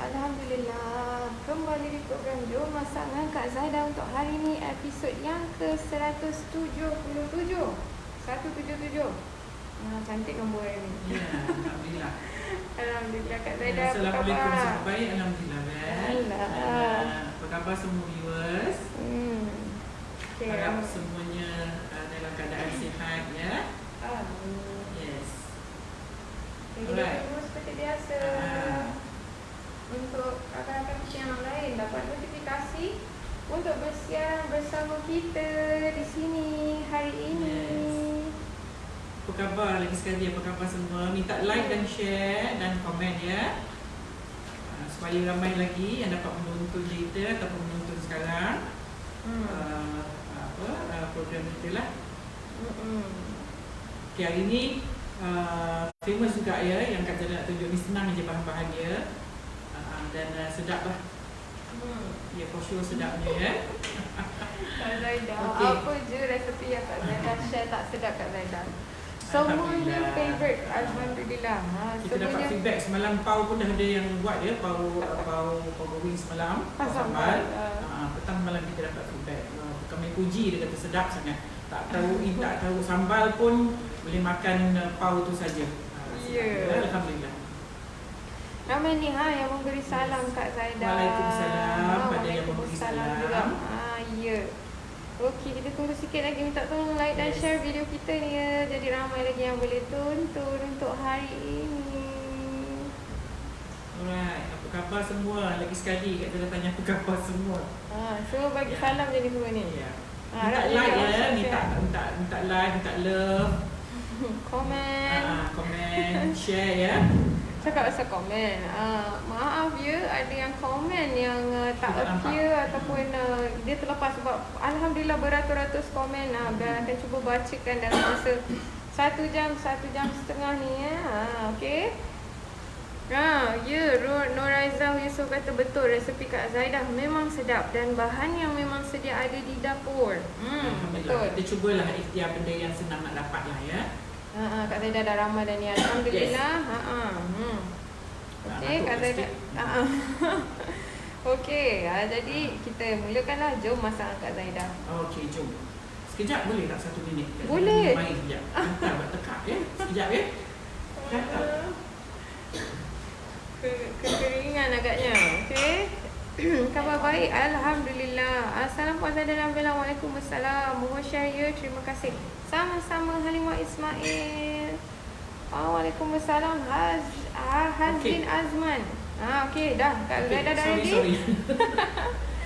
Alhamdulillah, kembali di program Jom Masak dengan Kak Zaidah untuk hari ini episod yang ke-177. 177. Cantik nombor hari ni. Ya, Alhamdulillah. Alhamdulillah Kak Zaidah, apa Assalamualaikum, khabar? sihat baik, Alhamdulillah. Alhamdulillah. Apa khabar semua viewers? Okay, Harap semuanya dalam keadaan sihat ya. Amin. Yes. Kita Alright. tunggu seperti biasa. Untuk rakan-rakan kita yang lain dapat notifikasi untuk bersiaran bersama kita di sini hari ini. Yes. Apa khabar lagi sekali, apa khabar semua? Minta like dan share dan komen ya. Supaya ramai lagi yang dapat menonton kita ataupun menonton sekarang. Program kita lah. Okay, hari ni famous juga ya, yang Kak Zaidah nak tunjuk ni senang je bahan-bahan dia. Dan sedap lah. Ya, for sure sedapnya ya. Kak Zaidah, Okay. apa je resepi yang Kak Zaidah share tak sedap Kak Zaidah? Semuanya favourite, Alhamdulillah. Kita dapat feedback semalam pau pun dah ada yang buat ya, pau goreng semalam, pau sambal. Petang malam kita dapat feedback. Kami puji, dia kata sedap sangat. Tak tahu sambal pun boleh makan pau tu saja. Ya. Alhamdulillah. Ramai ni yang memberi salam Kak Zaidah. Waalaikumsalam pada yang memberi Waalaikumsalam salam. juga. Ya. Okey, kita tunggu sikit lagi, minta tolong like dan share video kita ni ya. Jadi ramai lagi yang boleh tonton untuk hari ini. Alright, apa khabar semua? Lagi sekali Kak Zaidah tanya apa khabar semua. Semua bagi salam je ni semua ni. Ya. Harap Minta like video ya, share. minta like, minta love, Komen. komen, share ya. Cakap pasal komen. Maaf ya, ada yang komen yang tak Tidak appear ataupun dia terlepas sebab Alhamdulillah beratus-ratus komen. Biar akan cuba bacakan dalam masa 1 jam, 1.5 ni ya. Okey. Ya, Noraizah Yusof kata betul, resepi Kak Zaidah memang sedap dan bahan yang memang sedia ada di dapur. Betul. Kita cubalah ikhtiar benda yang senang nak dapat lah ya. Kak Zaidah dah ramai dah ni, Alhamdulillah. Okey, Kak Zaidah. Okey, jadi kita mulakanlah. Jom masak Kak Zaidah. Okey, jom. Sekejap boleh tak 1 minit? Boleh. Main sekejap. Hantar buat tekak ya. Sekejap ya. Kekeringan agaknya. Okey. Khabar baik, Alhamdulillah. Assalamualaikum. Waalaikumsalam. Mohon share ya, terima kasih. Sama-sama Halimah Ismail. Waalaikumsalam. Hazin Azman. Okey, dah. Kak Zaidah dah ready? Sorry.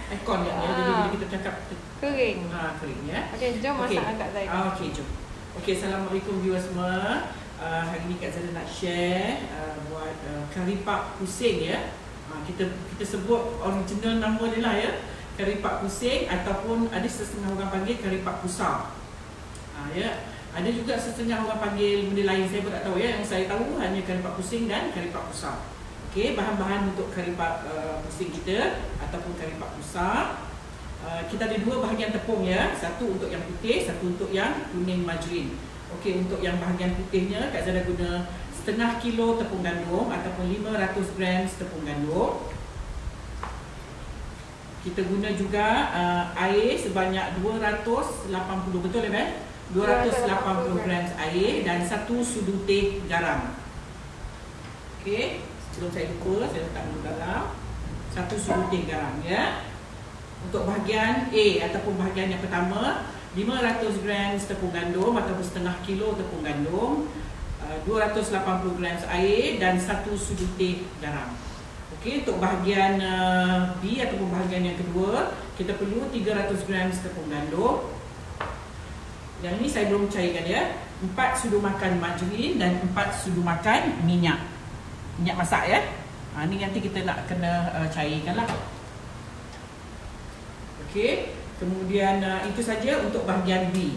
Aircon ya. Jadi bila kita cakap Kering. kering ya. Okey, jom masak Kak Zaidah. Okey, jom. Okey, Assalamualaikum viewers semua. Hari ni Kak Zaidah nak share buat kari pak pusing ya. Kita sebut original nama dia lah ya. Kari pak pusing ataupun ada setengah orang panggil kari pak pusar. Ya. Ada juga setengah orang panggil benda lain, saya pun tak tahu ya. Yang saya tahu hanya kari pak pusing dan kari pak pusar. Okey, bahan-bahan untuk kari pak pusing kita ataupun kari pak pusar. Kita ada 2 bahagian tepung ya. Satu untuk yang putih, satu untuk yang kuning margarin. Okey, untuk yang bahagian putihnya Kak Zaidah guna setengah kilo tepung gandum ataupun 500 gram tepung gandum. Kita guna juga air sebanyak 280, betul ya Ben? 280 gram air dan 1 sudu teh garam. Okey, sebelum saya lupa, saya letak dulu dalam 1 sudu teh garam ya. Untuk bahagian A ataupun bahagian yang pertama, 500 gram tepung gandum ataupun setengah kilo tepung gandum, 280 gram air dan 1 sudu teh garam. Okey, untuk bahagian B ataupun bahagian yang kedua, kita perlu 300 gram tepung gandum. Yang ini saya belum cairkan ya. 4 sudu makan margarin dan 4 sudu makan minyak masak ya. Ni nanti kita nak kena cairkan lah. Okey. Kemudian itu saja untuk bahagian B.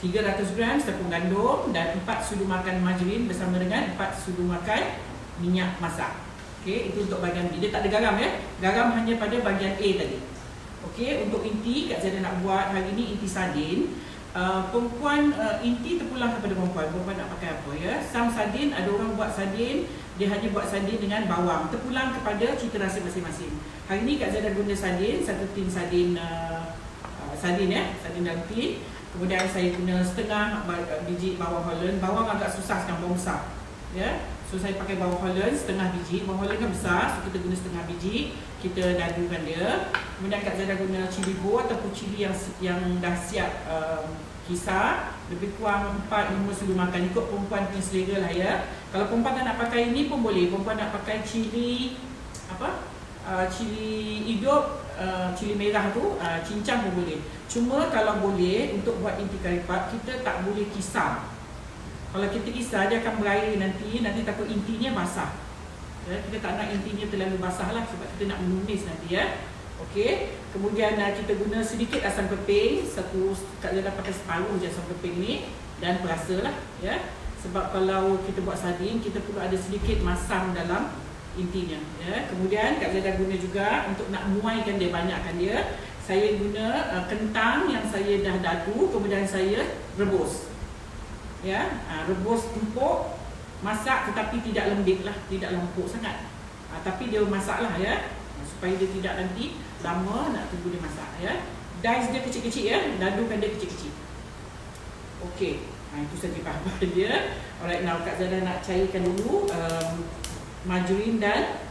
300 gram tepung gandum dan 4 sudu makan margarin bersama dengan 4 sudu makan minyak masak. Okey, itu untuk bahagian B. Dia tak ada garam ya. Garam hanya pada bahagian A tadi. Okey, untuk inti Kak Zaidah nak buat hari ni inti sardin. perempuan inti terpulang kepada perempuan nak pakai apa ya. Some sardin, ada orang buat sardin, dia hanya buat sardin dengan bawang, terpulang kepada cita rasa masing-masing. Hari ni Kak Zada guna sardin, satu tin sardin sardin dalam tin. Kemudian saya guna setengah biji bawang Holland. Bawang agak susah sekarang, bawang besar ya. So saya pakai bawang Holland setengah biji. Bawang Holland kan besar, so kita guna setengah biji. Kita dadukan dia. Kemudian Kak Zada guna cili bo ataupun cili yang dah siap kisar. Lebih kurang 4-5 sudu makan, ikut perempuan punya selera lah ya. Kalau perempuan tak nak pakai ini pun boleh. Perempuan nak pakai cili cili hidup, cili merah tu, cincang pun boleh. Cuma kalau boleh, untuk buat inti kari pap, kita tak boleh kisar. Kalau kita kisar, dia akan berair nanti takut intinya basah ya. Kita tak nak intinya terlalu basah lah, sebab kita nak menumis nanti ya. Okey, kemudian kita guna sedikit asam keping. Kak Zada pakai separuh je asam keping ni. Dan perasa lah ya. Sebab kalau kita buat sardin, kita perlu ada sedikit masam dalam intinya ya. Kemudian Kak Zada guna juga untuk nak muaikan dia, banyakkan dia. Saya guna kentang yang saya dah dadu, kemudian saya rebus ya. Rebus empuk, masak tetapi tidak lembik lah, tidak lempuk sangat. Tapi dia masak lah ya, supaya dia tidak nanti lama nak tunggu dia masak ya. Dice dia kecil-kecil ya, dadukan dia kecil-kecil. Okey, itu saja bahan dia. Alright, now Kak Zada nak cairkan dulu margarin dan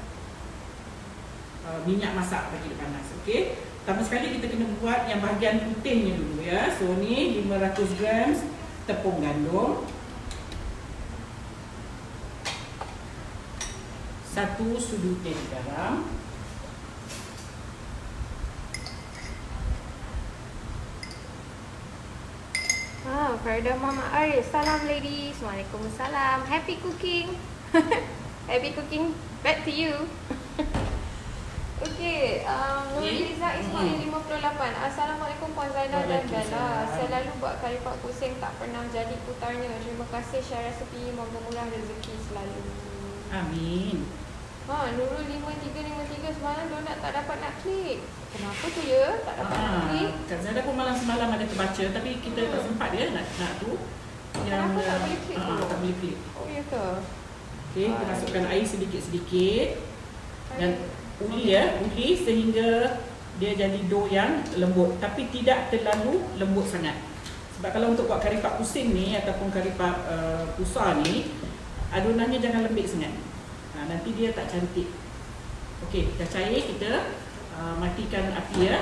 minyak masak bagi dia panas. Okey, pertama sekali kita kena buat yang bahagian putihnya dulu ya. So ni 500 grams tepung gandum, 1 sudu teh garam, Farida Mama Arif. Salam ladies. Waalaikumsalam. Happy cooking. Happy cooking. Back to you. Okay, Nurliza Ismail 58. Assalamualaikum Puan Zainal dan Bella. Saya lalu buat kari pap pusing, tak pernah jadi putarnya. Terima kasih share resepi, moga murah rezeki selalu. amin. Nurul 5353 semalam donat tak dapat nak klik. Kenapa tu ya? Tak dapat nak klik. Kak Zada pun malam semalam ada terbaca, tapi kita tak sempat dia nak tu. Kenapa tak boleh klik tu? Tak boleh klik. Oh ya ke? Okey, kita masukkan air sedikit-sedikit. Dan uli sehingga dia jadi dough yang lembut, tapi tidak terlalu lembut sangat. Sebab kalau untuk buat kari pap pusing ni ataupun kari pap pusar ni, adunannya jangan lembik sangat. Nanti dia tak cantik. Okey, dah cair, kita matikan api ya.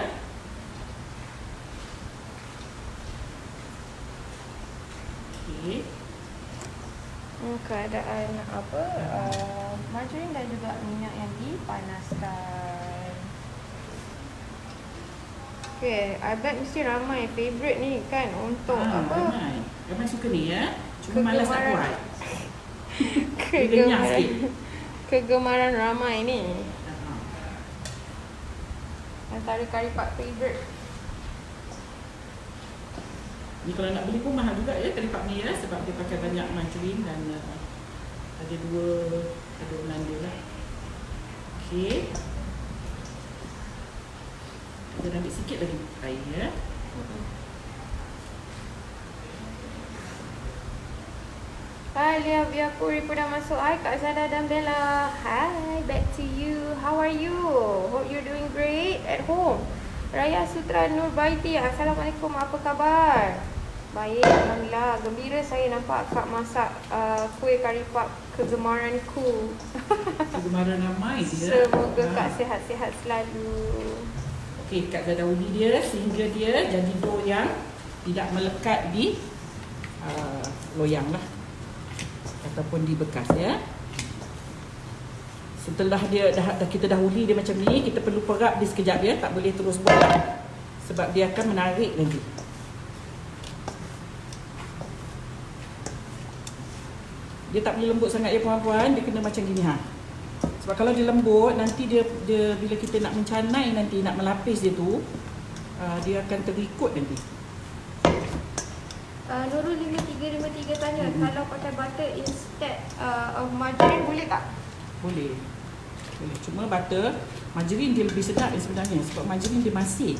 Okey. Keadaan margarin dan juga minyak yang dipanaskan. Okay, I bet mesti ramai favourite ni kan untuk Ramai suka ni ya. Cuma malas nak buat. Kegemaran ramai ni. Antara kari pap favourite. Ni kalau nak beli pun mahal juga ya kari pap ni ya, sebab dia pakai banyak margarin dan ada 2 adunan dia lah. Okey. Kita ambil sikit lagi air ya. Hai Lia Biakuri pun dah masuk. Hai Kak Zada dan Bella. Hi, back to you. How are you? Hope you're doing great at home. Raya Sutra Nur Baiti. Assalamualaikum, apa khabar? Baik, alhamdulillah. Gembira saya nampak Kak masak kuih kari pap kegemaranku. Kegemaran ramai dia. Semoga Kak sihat-sihat selalu. Okey, Kak Zada uli dia sehingga dia jadi dough yang tidak melekat di loyang lah, ataupun di bekas ya. Setelah kita dah uli dia macam ni, kita perlu perap dia sekejap ya, tak boleh terus buat lah, sebab dia akan menarik nanti. Dia tak boleh lembut sangat ya puan-puan, dia kena macam gini Sebab kalau dia lembut, nanti dia bila kita nak mencanai nanti, nak melapis dia tu, dia akan terikut nanti. Nurul 5353 tanya, kalau pakai butter instead of margarine boleh tak? Boleh. Cuma butter, margarine dia lebih sedap sebenarnya, sebab margarine dia masin.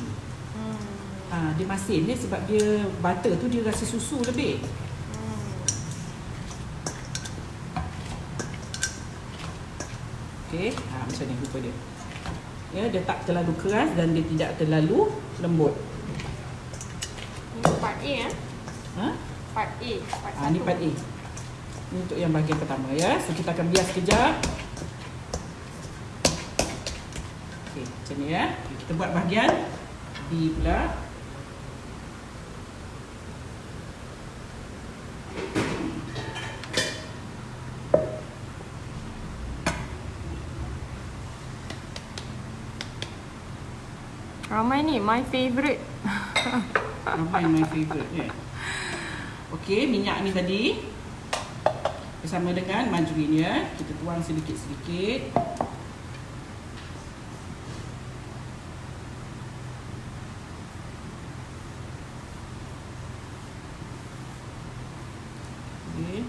Dia masin ni sebab dia butter tu dia rasa susu lebih. Okey, macam ni rupa dia. Ya, dia tak terlalu keras dan dia tidak terlalu lembut. Ini part A Part A. Ni part A. Ni untuk yang bahagian pertama ya. So kita akan bias sekejap. Okey, macam ni ya. Kita buat bahagian B pula. Ramai ni, my favourite. Ramai my favourite ya. Okey, minyak ni tadi bersama dengan margarin ya. Kita tuang sedikit-sedikit. Okey.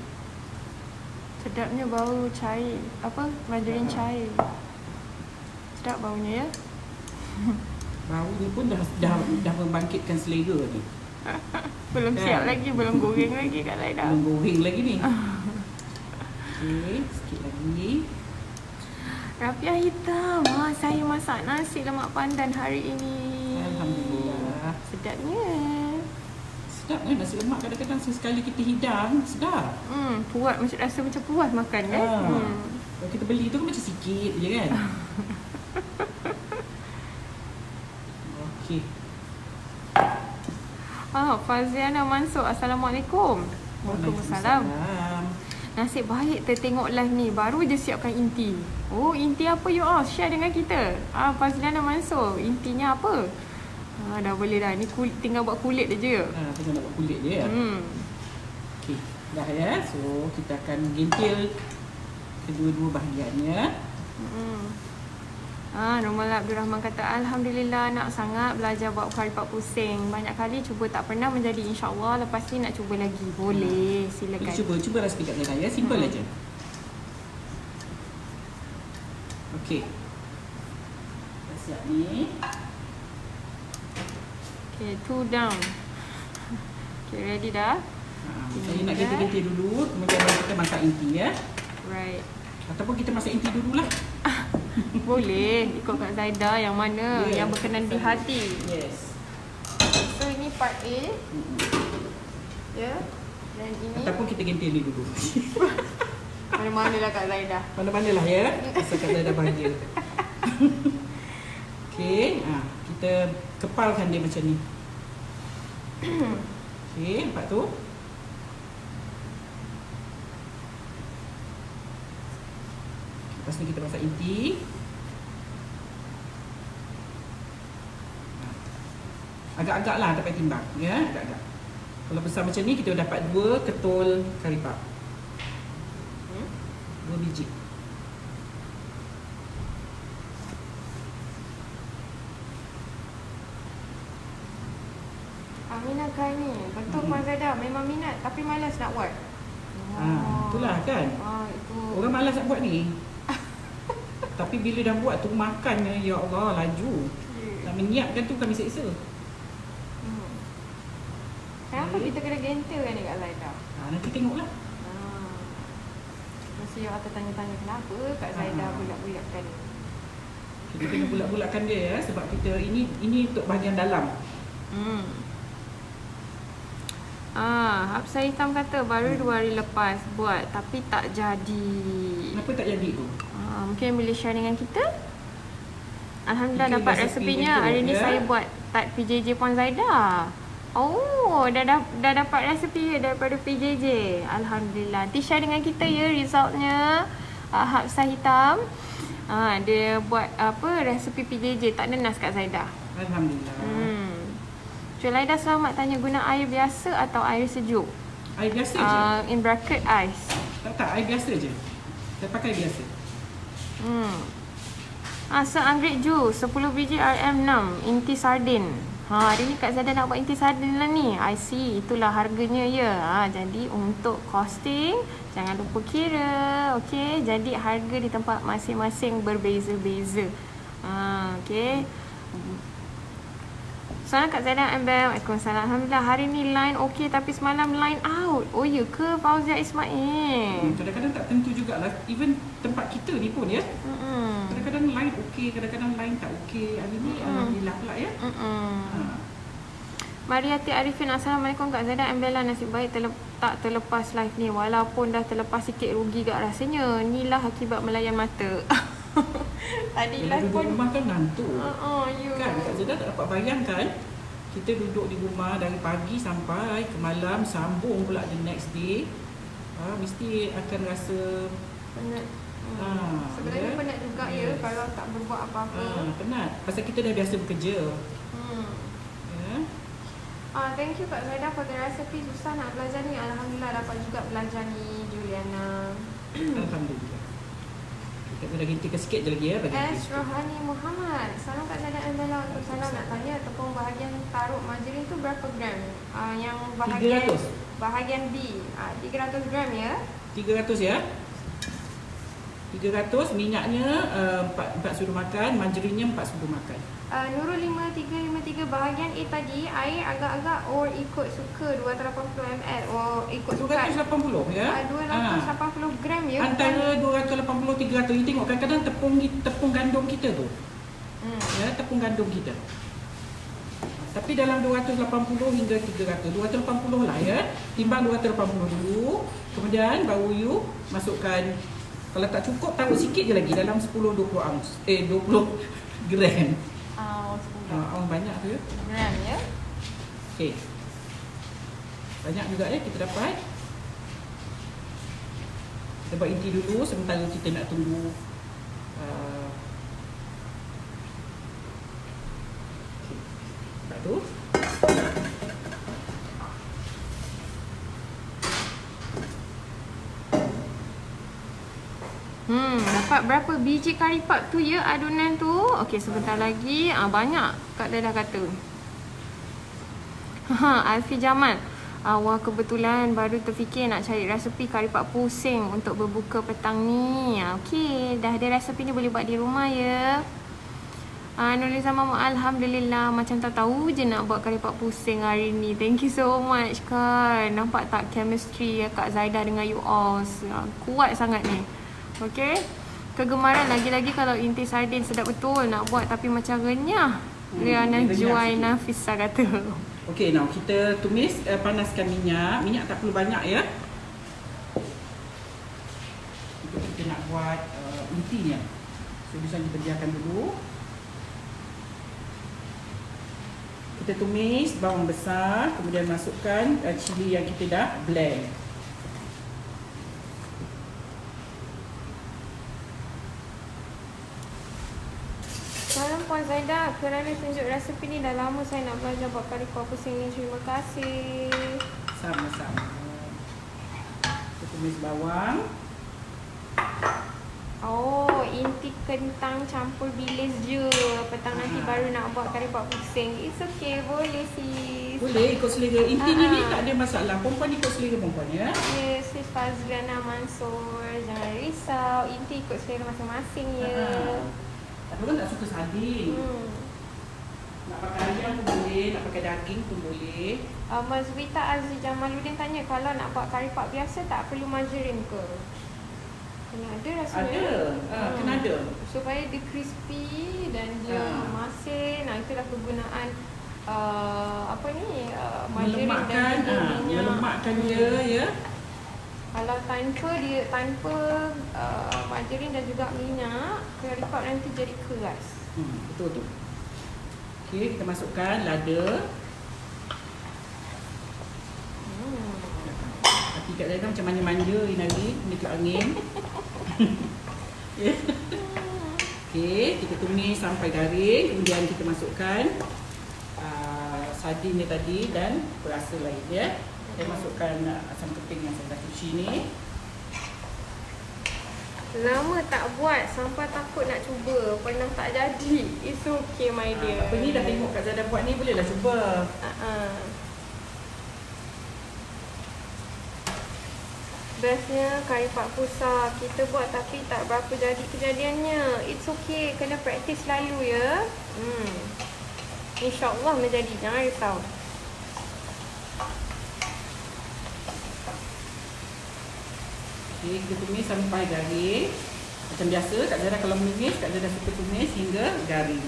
Sedapnya bau cair. Apa? Margarin cair. Sedap baunya ya. Bau ni pun dah membangkitkan selera ni. Belum siap lagi, belum goreng lagi Kak Zaida. Belum goreng lagi ni. Okey, sikit lagi. Rafiah hitam. Saya masak nasi lemak pandan hari ini. Alhamdulillah. Sedapnya. Sedap kan nasi lemak, kadang-kadang sesekali kita hidang, sedap. Puas, macam rasa macam puas makan kan. Kalau kita beli tu kan macam sikit je kan. Okey. Faziana Mansur, Assalamualaikum. Waalaikumsalam. Nasib baik tertengok live ni. Baru je siapkan inti. Oh, inti apa you all? Share dengan kita. Faziana Mansur, intinya apa? Dah boleh dah. Ni tinggal buat kulit je. Tinggal nak buat kulit je ya. Okey, dah ya. So, kita akan gentil kedua-dua bahagiannya. Normal Abdul Rahman kata, Alhamdulillah nak sangat belajar buat kari pak pusing. Banyak kali cuba tak pernah menjadi, insyaAllah lepas ni nak cuba lagi. Boleh, silakan. Cuba rasa dekat saya ya. Simple aja. Okey. Dah siap ni. Okay, 2 down. Okay, ready dah? Saya nak gentil-gentil dulu, kemudian baru kita masak inti ya. Right. Ataupun kita masak inti dululah. Boleh, ikut Kak Zaida yang mana yang berkenan di hati. Yes. So ini part A. Ya. Dan ini Ataupun kita gentil ni dulu. mana-mana lah Kak Zaida. Mana-mana lah ya. Asal Kak Zaida bahagia. Okey, kita kepalkan dia macam ni. Okey, nampak tu? Lepas ni kita masak inti. Agak-agak lah dapat timbang ya, agak-agak. Kalau besar macam ni kita dapat 2 ketul kari pak. 2 biji. Aminah Kai ni, betul Kak Zaida, memang minat tapi malas nak buat. Itulah kan. Itu. Orang malas nak buat ni. Tapi bila dah buat tu makannya, ya Allah, laju. Nak menyiapkan tu kami seksa. Kenapa kita kena gentle kan ni Kak Zaida? Nanti tengoklah. Mesti you akan tanya-tanya kenapa Kak Zaida bulat-bulatkan. Kita kena bulat-bulatkan dia ya, sebab kita ini untuk bahagian dalam. Hafsah Hitam kata baru 2 hari lepas buat tapi tak jadi. Kenapa tak jadi tu? Mungkin boleh share dengan kita. Alhamdulillah Mungkin dapat resepi resepinya. itu, Hari ni ya? saya buat tart PJJ Puan Zaida. Oh, dah dapat resepi daripada PJJ. Alhamdulillah. Nanti share dengan kita ya resultnya. Hafsah Hitam. Dia buat resepi PJJ tak nenas Kak Zaida. Alhamdulillah. Cik Laida selamat tanya, guna air biasa atau air sejuk? Air biasa je. In bracket ice. Tak, air biasa je. Saya pakai biasa. Seanggrek jus 10 biji RM6 inti sardin. Hari ni Kak Zaida nak buat inti sardin lah ni. I see, itulah harganya ya. Jadi untuk costing jangan lupa kira. Okey, jadi harga di tempat masing-masing berbeza-beza. Okey. Salam Kak Zaida Ambel. Waalaikumsalam. Alhamdulillah hari ni line okey tapi semalam line out. Oh ya ke Fauzia Ismail? Kadang-kadang tak tentu jugalah. Even tempat kita ni pun ya. Kadang-kadang line okey, kadang-kadang line tak okey. Hari ni alhamdulillah pula ya. Mariati Arifin, Assalamualaikum Kak Zaida Ambela. Nasib baik tak terlepas live ni. Walaupun dah terlepas sikit rugi gak rasanya. Inilah akibat melayan mata. Tadi live duduk pun rumah kan ngantuk. you. Kan Kak Zeda tak dapat bayangkan. Kita duduk di rumah dari pagi sampai ke malam, sambung pula the next day. Mesti akan rasa Penat. ya? Sebenarnya penat juga ya kalau tak berbuat apa-apa. Penat. Pasal kita dah biasa bekerja. Ya. Thank you Kak Zaida for the recipe. Susah nak belajar ni. Alhamdulillah dapat juga belajar ni Juliana. Alhamdulillah. Kita kena gintikan sikit je lagi ya bagi S. Rohani Muhammad. Salam Kak Zaida Ambela. Untuk salam nak tanya tepung bahagian taruk margarin tu berapa gram? Yang bahagian 300. Bahagian B 300 gram ya. 300 ya. 300 minyaknya 4 sudu makan, margarinnya 4 sudu makan. Nurul 5353 bahagian A tadi air agak-agak or ikut suka 280 ml or ikut suka 280 ya. 280 gram ya. Antara 280 300 you tengok kadang-kadang tepung gandum kita tu. Ya, tepung gandum kita. Tapi dalam 280 hingga 300. 280 lah ya. Timbang 280 dulu. Kemudian baru you masukkan. Kalau tak cukup taruh sikit je lagi dalam 10-20 ounce. 20 gram. Banyak tu ya. Gram ya. Okey. Banyak juga ya kita dapat. Kita buat inti dulu sementara kita nak tunggu tak tu. Dapat berapa biji kari pap tu ya adunan tu? Okey sebentar lagi. Banyak Kak Dah kata. Alfi Jamal. Wah kebetulan baru terfikir nak cari resepi kari pap pusing untuk berbuka petang ni. Okey, dah ada resepi ni boleh buat di rumah ya. Nurliza Mama, Alhamdulillah. Macam tak tahu je nak buat kari pap pusing hari ni. Thank you so much kan. Nampak tak chemistry Kak Zaida dengan you all kuat sangat ni. Okey. Kegemaran lagi-lagi kalau inti sardin sedap betul nak buat tapi macam renyah. Riana Juai Nafisa kata. Okey, now kita tumis panaskan minyak. Minyak tak perlu banyak ya. Kita nak buat intinya. So bisa kita biarkan dulu. Kita tumis bawang besar, kemudian masukkan cili yang kita dah blend. Salam Puan Zaida, kerana tunjuk resepi ni dah lama saya nak belajar buat kari pap pusing ni. Terima kasih. Sama-sama. Kita tumis bawang. Oh, inti kentang campur bilis je. Petang nanti baru nak buat kari pap pusing. It's okay, boleh sis. Boleh ikut selera. Inti ni tak ada masalah. Perempuan ikut selera perempuan ya. Yes, sis Fazliana Mansur. Jangan risau, inti ikut selera masing-masing ya. Ada orang tak suka sardin. Nak pakai ayam pun boleh, nak pakai daging pun boleh. Mazwita Aziz Jamaluddin tanya kalau nak buat kari pap biasa tak perlu margarin ke? Kena ada rasanya. Ada. Kena ada. Supaya dia crispy dan dia masin. Itulah kegunaan margarin dan minyak. Melemakkan dia ya. Kalau tanpa margarin dan juga minyak, kari pap nanti jadi keras. Betul tu. Okey, kita masukkan lada. Hati kat dalam macam manja-manja ni lagi, ni tiup angin. Okey, kita tumis sampai garing, kemudian kita masukkan sardin ni tadi dan perasa lain ya. Saya masukkan asam keting yang saya dah cuci ni. Lama tak buat sampai takut nak cuba. Pernah tak jadi. It's okay my dear. Apa ni dah tengok Kak Zaida buat ni, bolehlah cuba. Bestnya kari pap pusar. Kita buat tapi tak berapa jadi kejadiannya. It's okay. Kena practice selalu ya. InsyaAllah menjadi, jangan risau. Okey, kita tumis sampai garing. Macam biasa, Kak Zara kalau menumis, Kak Zara suka tumis hingga garing.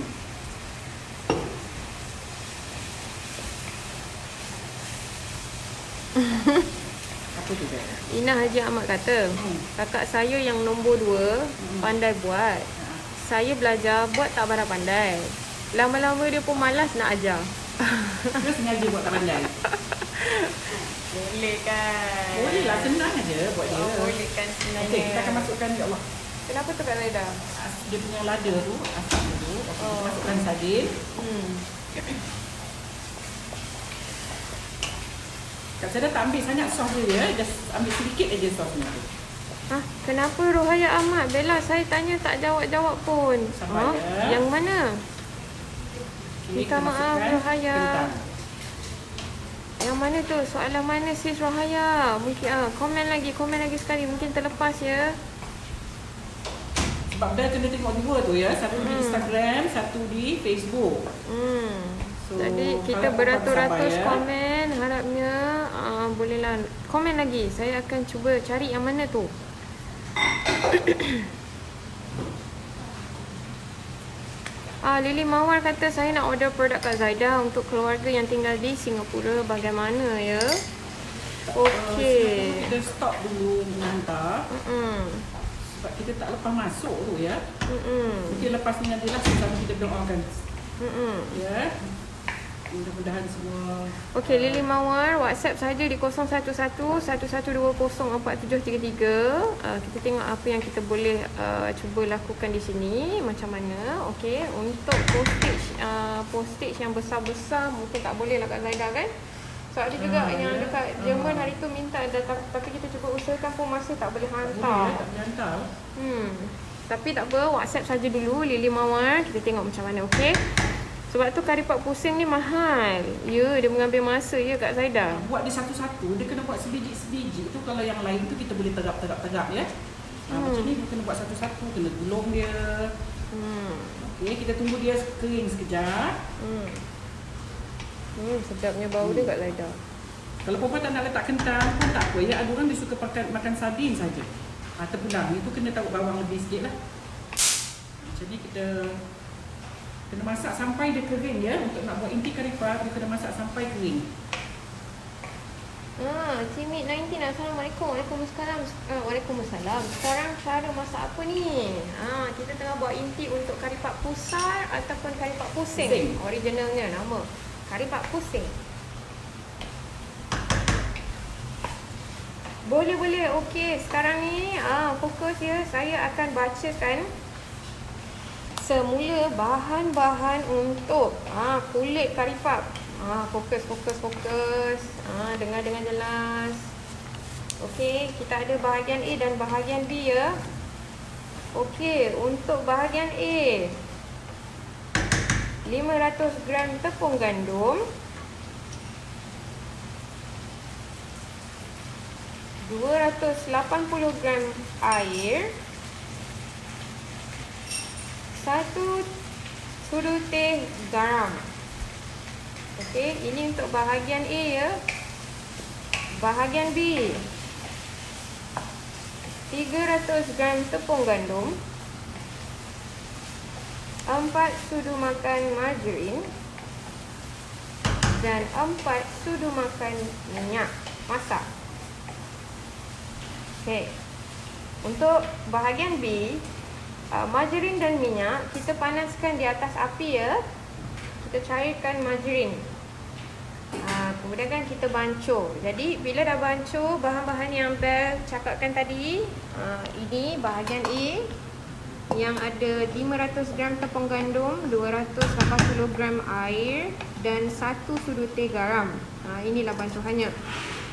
Apa tu, Kak? Ina Haji Ahmad kata, kakak saya yang nombor 2 pandai buat. Saya belajar buat tak barang pandai. Lama-lama dia pun malas nak ajar. Dia sengaja buat tak pandai. Boleh kan? Boleh lah, senang aja buat dia. Boleh kan sebenarnya. Okey, kita akan masukkan, ya Allah. Kenapa tu Kak Zaida? Dia punya lada tu, asam tu. Okey, kita masukkan sardin. Kak Zara tak ambil banyak sos dia ya. Just ambil sedikit aja sosnya tu. Hah, kenapa Rohaya Ahmad? Bella, saya tanya tak jawab-jawab pun. Sabar ya. Yang mana? Okey, Minta kita maaf, masukkan Rohaya. kentang. Yang mana tu? Soalan mana sis Rohaya? Mungkin komen lagi sekali. Mungkin terlepas ya. Sebab Bel kena tengok dua tu ya. Satu di Instagram, satu di Facebook. So, Jadi kita kalau beratus-ratus sabar, ya. komen. Harapnya bolehlah komen lagi. Saya akan cuba cari yang mana tu. Lily Mawar kata saya nak order produk Kak Zaida untuk keluarga yang tinggal di Singapura. Bagaimana ya? Okey. Kita stop dulu menghantar. Sebab kita tak lepas masuk tu ya. Mungkin lepas ni nantilah sama kita doakan. Ya. Mudah-mudahan semua. Okey, Lily Mawar, WhatsApp saja di 0111114733. Kita tengok apa yang kita boleh cuba lakukan di sini, macam mana. Okey, untuk postage yang besar-besar mungkin tak boleh lah Kak Zaida kan. So ada juga yang dekat Jerman hari tu minta, tapi kita cuba usahakan pun masih tak boleh hantar. Tak boleh hantar. Tapi tak apa, WhatsApp saja dulu Lily Mawar, kita tengok macam mana, okey. Sebab tu kari pak pusing ni mahal. Ya, dia mengambil masa ya Kak Zaida. Buat dia satu-satu, dia kena buat sebiji-sebiji. Tu kalau yang lain tu kita boleh terap-terap ya. Macam ni dia kena buat satu-satu, kena gulung dia. Okey, kita tunggu dia kering sekejap. Sedapnya bau dia Kak Zaida. Kalau perempuan tak nak letak kentang pun tak apa ya. Ada orang dia suka makan sardin saja. Terpulang, itu kena taruh bawang lebih sikit lah. Macam ni kita kena masak sampai dia kering ya. Untuk nak buat inti kari puff, dia kena masak sampai kering. Cimit 19, Assalamualaikum. Waalaikumsalam. Waalaikumsalam. Sekarang cara masak apa ni? Kita tengah buat inti untuk kari pak pusar ataupun kari pak pusing. Originalnya nama kari pak pusing. Boleh. Okey, sekarang ni fokus ya. Saya akan bacakan semula bahan-bahan untuk kulit kari puff. Fokus. Dengar dengan jelas. Okey, kita ada bahagian A dan bahagian B ya. Okey, untuk bahagian A 500 gram tepung gandum, 280 gram air, 1 sudu teh garam. Okey, ini untuk bahagian A ya. Bahagian B 300 gram tepung gandum, 4 sudu makan margarin dan 4 sudu makan minyak masak. Okey. Untuk bahagian B, margarin dan minyak kita panaskan di atas api ya. Kita cairkan margarin. Kemudian kan kita bancuh. Jadi bila dah bancuh, bahan-bahan yang Bel cakapkan tadi, ini bahagian A yang ada 500 gram tepung gandum, 280 gram air dan 1 sudu teh garam. Inilah bancuhannya.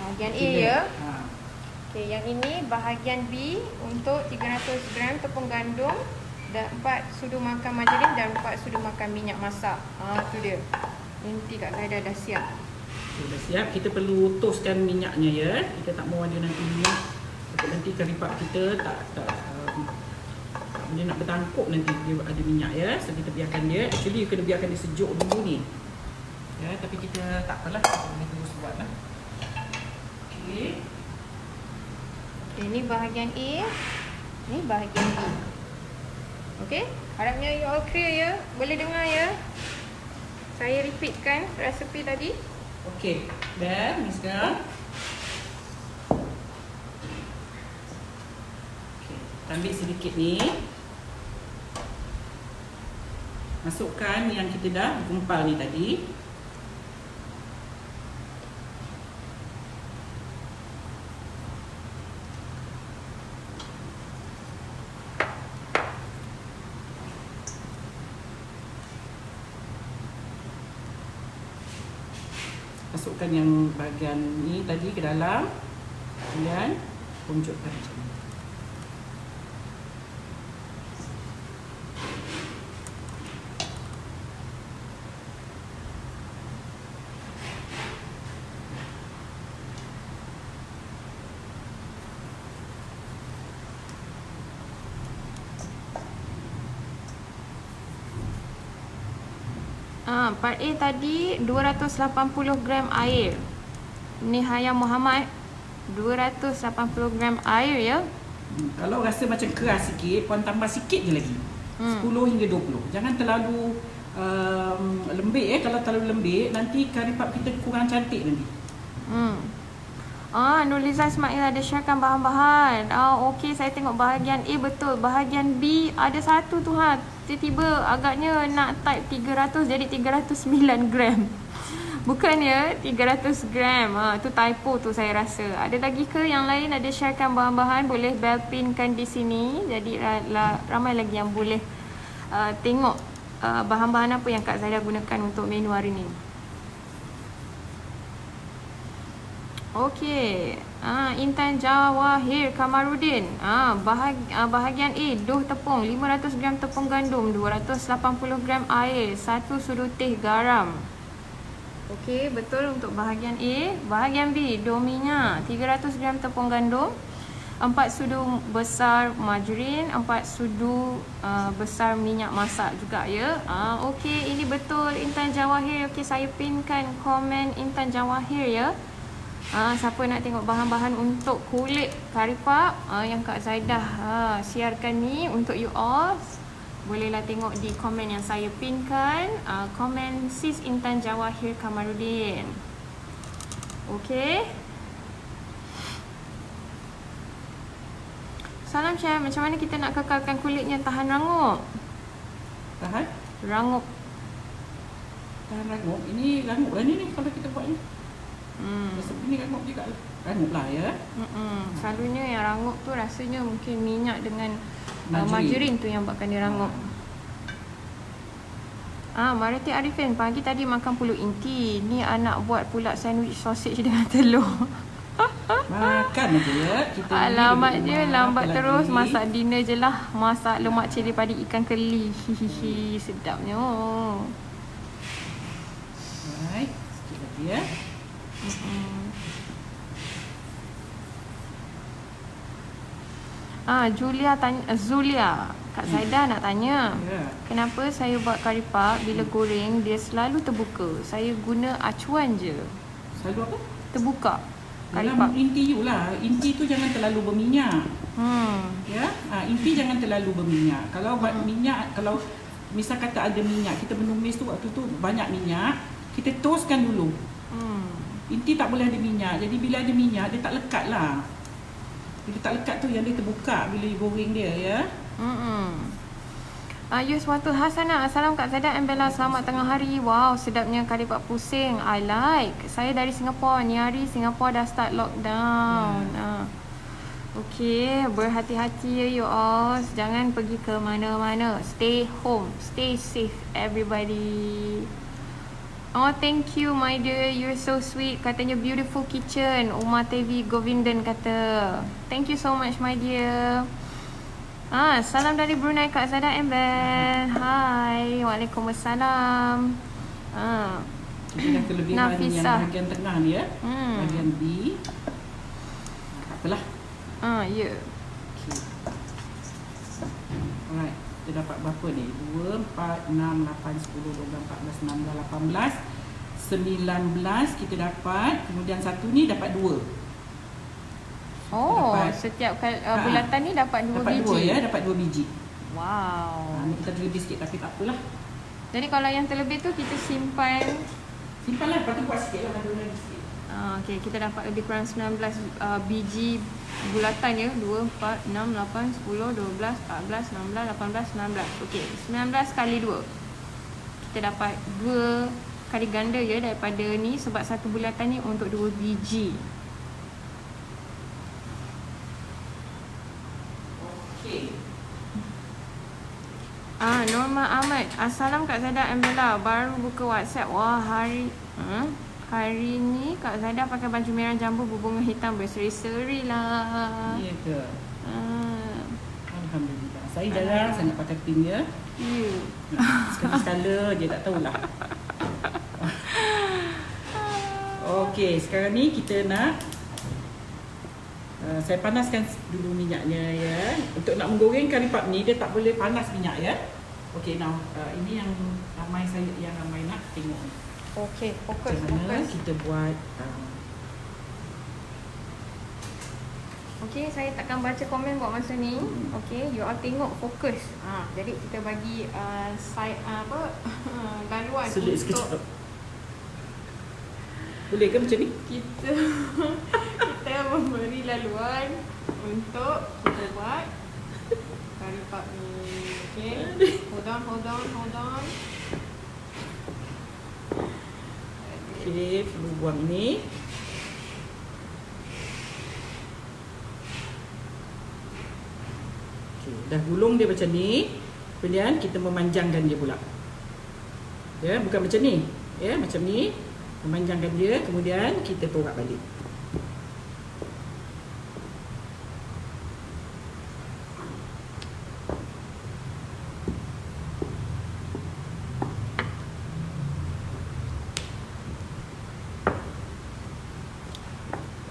Bahagian A ya. Okey, yang ini bahagian B untuk 300 gram tepung gandum dan 4 sudu makan margarin dan 4 sudu makan minyak masak. Tu dia. Inti Kak Zaida dah siap. Dah siap. Kita perlu toastkan minyaknya ya. Kita tak mahu ada nanti minyak. Takut nanti kari puff kita tak dia nak bertangkup nanti dia ada minyak ya. So kita biarkan dia. Actually you kena biarkan dia sejuk dulu ni. Ya, tapi kita tak apalah, kita boleh terus buat lah. Okey. Ini bahagian A, ni bahagian B. Okey, harapnya you all clear ya. Boleh dengar ya. Saya repeatkan resepi tadi. Okey, dan ni sekarang. Okey, ambil sedikit ni. Masukkan yang kita dah gumpal ni tadi. Masukkan yang bahagian ni tadi ke dalam. Kemudian tunjukkan macam ni. Part A tadi 280 gram air. Ni Haya Muhammad 280 gram air ya. Kalau rasa macam keras sikit, puan tambah sikit je lagi. 10 hingga 20. Jangan terlalu lembik kalau terlalu lembik nanti kari pap kita kurang cantik nanti. Nurliza Ismail ada sharekan bahan-bahan. Okey, saya tengok bahagian A betul. Bahagian B ada satu tu tiba-tiba agaknya nak type 300 jadi 309 gram. Bukan ya, 300 gram. Tu typo tu saya rasa. Ada lagi ke yang lain ada sharekan bahan-bahan? Boleh bell pinkan di sini. Jadi ramai lagi yang boleh tengok bahan-bahan apa yang Kak Zahida gunakan untuk menu hari ni. Okey. Intan Jawahir Kamarudin. Bahagian A, doh tepung 500 gram tepung gandum, 280 gram air, 1 sudu teh garam. Okey, betul untuk bahagian A. Bahagian B, doh minyak 300 gram tepung gandum, 4 sudu besar margarin, 4 sudu besar minyak masak juga ya. Okey, ini betul Intan Jawahir. Okey, saya pinkan komen Intan Jawahir ya. Siapa nak tengok bahan-bahan untuk kulit kari pap yang Kak Zaidah siarkan ni untuk you all, bolehlah tengok di komen yang saya pinkan, komen Sis Intan Jawahir Kamarudin. Okey. Salam Chef, macam mana kita nak kekalkan kulitnya tahan rangup? Tahan? Rangup. Tahan rangup. Ini rangup lah ni kalau kita buat ni. Seperti ni rangup juga lah. Rangup lah ya. Selalunya yang rangup tu rasanya mungkin minyak dengan margarin tu yang buatkan dia rangup. Mariti Arifin, pagi tadi makan pulut inti. Ni anak buat pula sandwich sausage dengan telur. Makan aja ya. Kita alamat je lambat terus lagi. Masak dinner je lah. Masak lemak cili padi ikan keli. Hihihi, sedapnya. Alright, sikit lagi ya. Zulia, Kak Zaidah nak tanya, kenapa saya buat kari pap bila goreng dia selalu terbuka? Saya guna acuan je. Selalu apa? Terbuka. Kari dalam pap. inti you lah. Inti tu jangan terlalu berminyak. Ya, inti jangan terlalu berminyak. Kalau buat minyak, kalau misal kata ada minyak, kita menumis tu waktu tu banyak minyak, kita toastkan dulu. Inti tak boleh ada minyak. Jadi bila ada minyak dia tak lekat lah. Bila tak lekat tu yang dia terbuka bila you goreng dia ya. Yuswatul Hasanah, Assalam Kak Zaidah and Bella, selamat tengah hari. Wow, sedapnya kari pap pusing. I like. Saya dari Singapura. Ni hari Singapura dah start lockdown. Okey, berhati-hati ya you all. Jangan pergi ke mana-mana. Stay home. Stay safe everybody. Oh, thank you my dear. You're so sweet. Katanya beautiful kitchen. Umar TV Govindan kata. Thank you so much my dear. Salam dari Brunei Kak Zaidah and Ben. Hai. Waalaikumsalam. Kita dah kelebihan yang bahagian tengah ni ya. Bahagian B. Tak apalah. Ya. Okay. Alright. Kita dapat berapa ni? 2, 4, 6, 8, 10, 12, 14, 16, 18, 19 kita dapat, kemudian satu ni dapat 2. Oh, dapat, setiap bulatan ni dapat 2 dapat biji. 2 ya, dapat 2 biji. Wow. Ni kita terlebih sikit tapi tak apalah. Jadi kalau yang terlebih tu kita simpan. Simpanlah, lepas tu buat sikit lah, ada lagi sikit. Okey, kita dapat lebih kurang 19 biji bulatan ya. 2, 4, 6, 8, 10, 12, 14, 16, 18, 19. Okey, 19 kali 2. Kita dapat 2 kali ganda ya daripada ni, sebab satu bulatan ni untuk 2 biji. Okey. Norma Ahmad. Assalam Kak Zaida and Bella. Baru buka WhatsApp. Wah, hari ni Kak Zaida pakai baju merah jambu berbunga hitam berseri-seri lah. Ya ke? Alhamdulillah. Saya jarang sangat pakai pink ya. Ya. Sekali-sekala je, tak tahulah. Okey, sekarang ni kita nak saya panaskan dulu minyaknya ya. Untuk nak menggoreng kari pap ni dia tak boleh panas minyak ya. Okey, now ini yang ramai nak tengok. Okey, fokus. Macam mana kita buat Okey, saya takkan baca komen buat masa ni. Okey, you all tengok fokus. Jadi kita bagi laluan sulit untuk sekejap. Boleh ke macam ni? kita memberi laluan untuk kita buat kari pap ni. Okey. Hold on. Okey, perlu buang ni. Okey, dah gulung dia macam ni. Kemudian kita memanjangkan dia pula. Ya, bukan macam ni. Ya, macam ni. Memanjangkan dia, kemudian kita torak balik.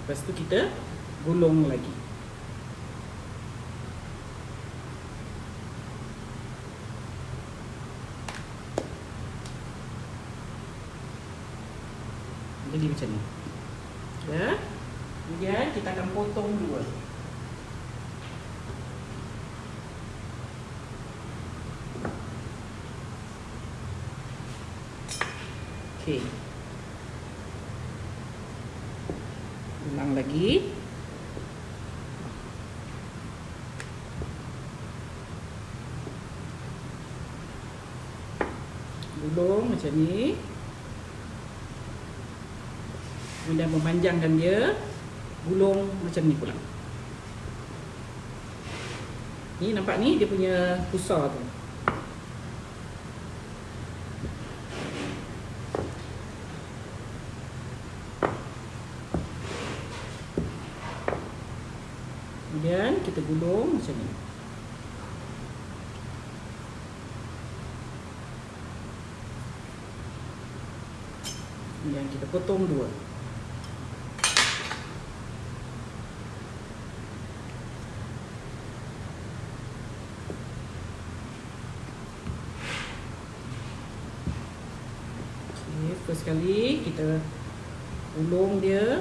Lepas tu kita gulung lagi. Jadi macam ni. Ya. Kemudian kita akan potong 2. Okey. Ulang lagi. Gulung macam ni. Kemudian memanjangkan dia, gulung macam ni pula. Ni nampak ni dia punya pusar tu. Kemudian kita gulung macam ni. Kemudian kita potong 2. First kali kita ulung dia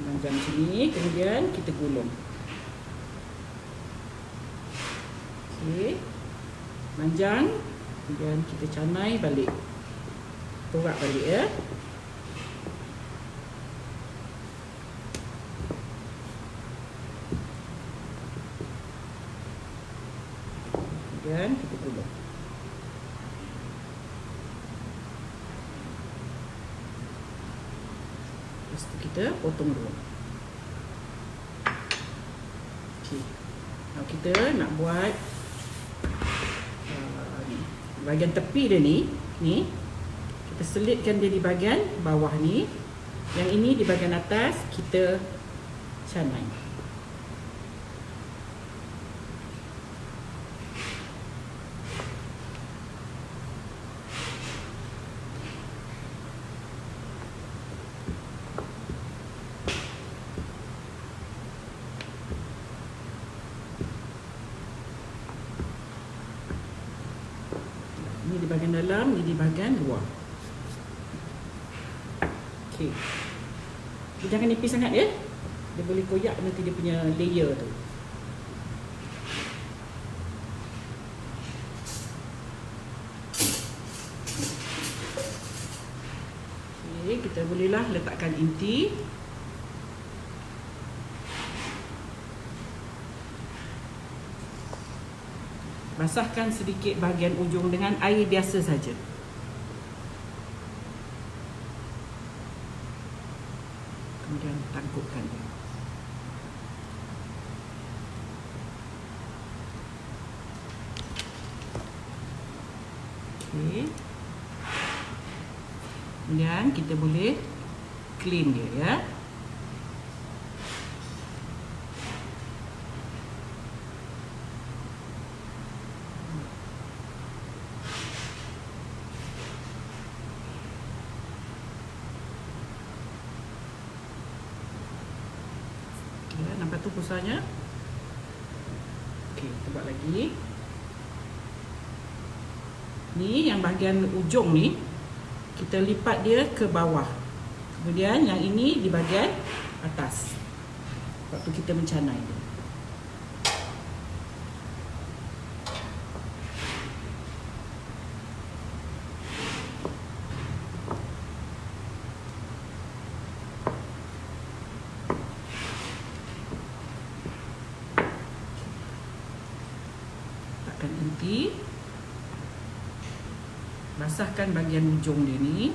macam sini, kemudian kita gulung. Okey. Manjang, kemudian kita canai balik. Torak balik ya. Kemudian kita gulung. Lepas tu kita potong 2. Okey. Now kita nak buat bahagian tepi dia ni, kita selitkan dia di bahagian bawah ni. Yang ini di bahagian atas kita canai. Ini di bahagian dalam, ini di bahagian luar. Okey. Jangan nipis sangat ya. Dia boleh koyak nanti dia punya layer tu. Okey, kita bolehlah letakkan inti. Basahkan sedikit bahagian ujung dengan air biasa saja. Kemudian tangkupkan dia. Okey. Kemudian kita boleh clean dia ya. Ya, nampak tu pusarnya. Okey, kita buat lagi. Ni yang bahagian ujung ni kita lipat dia ke bawah. Kemudian yang ini di bahagian atas. Waktu kita mencanai dia. Letakkan inti. Basahkan bahagian ujung dia ni.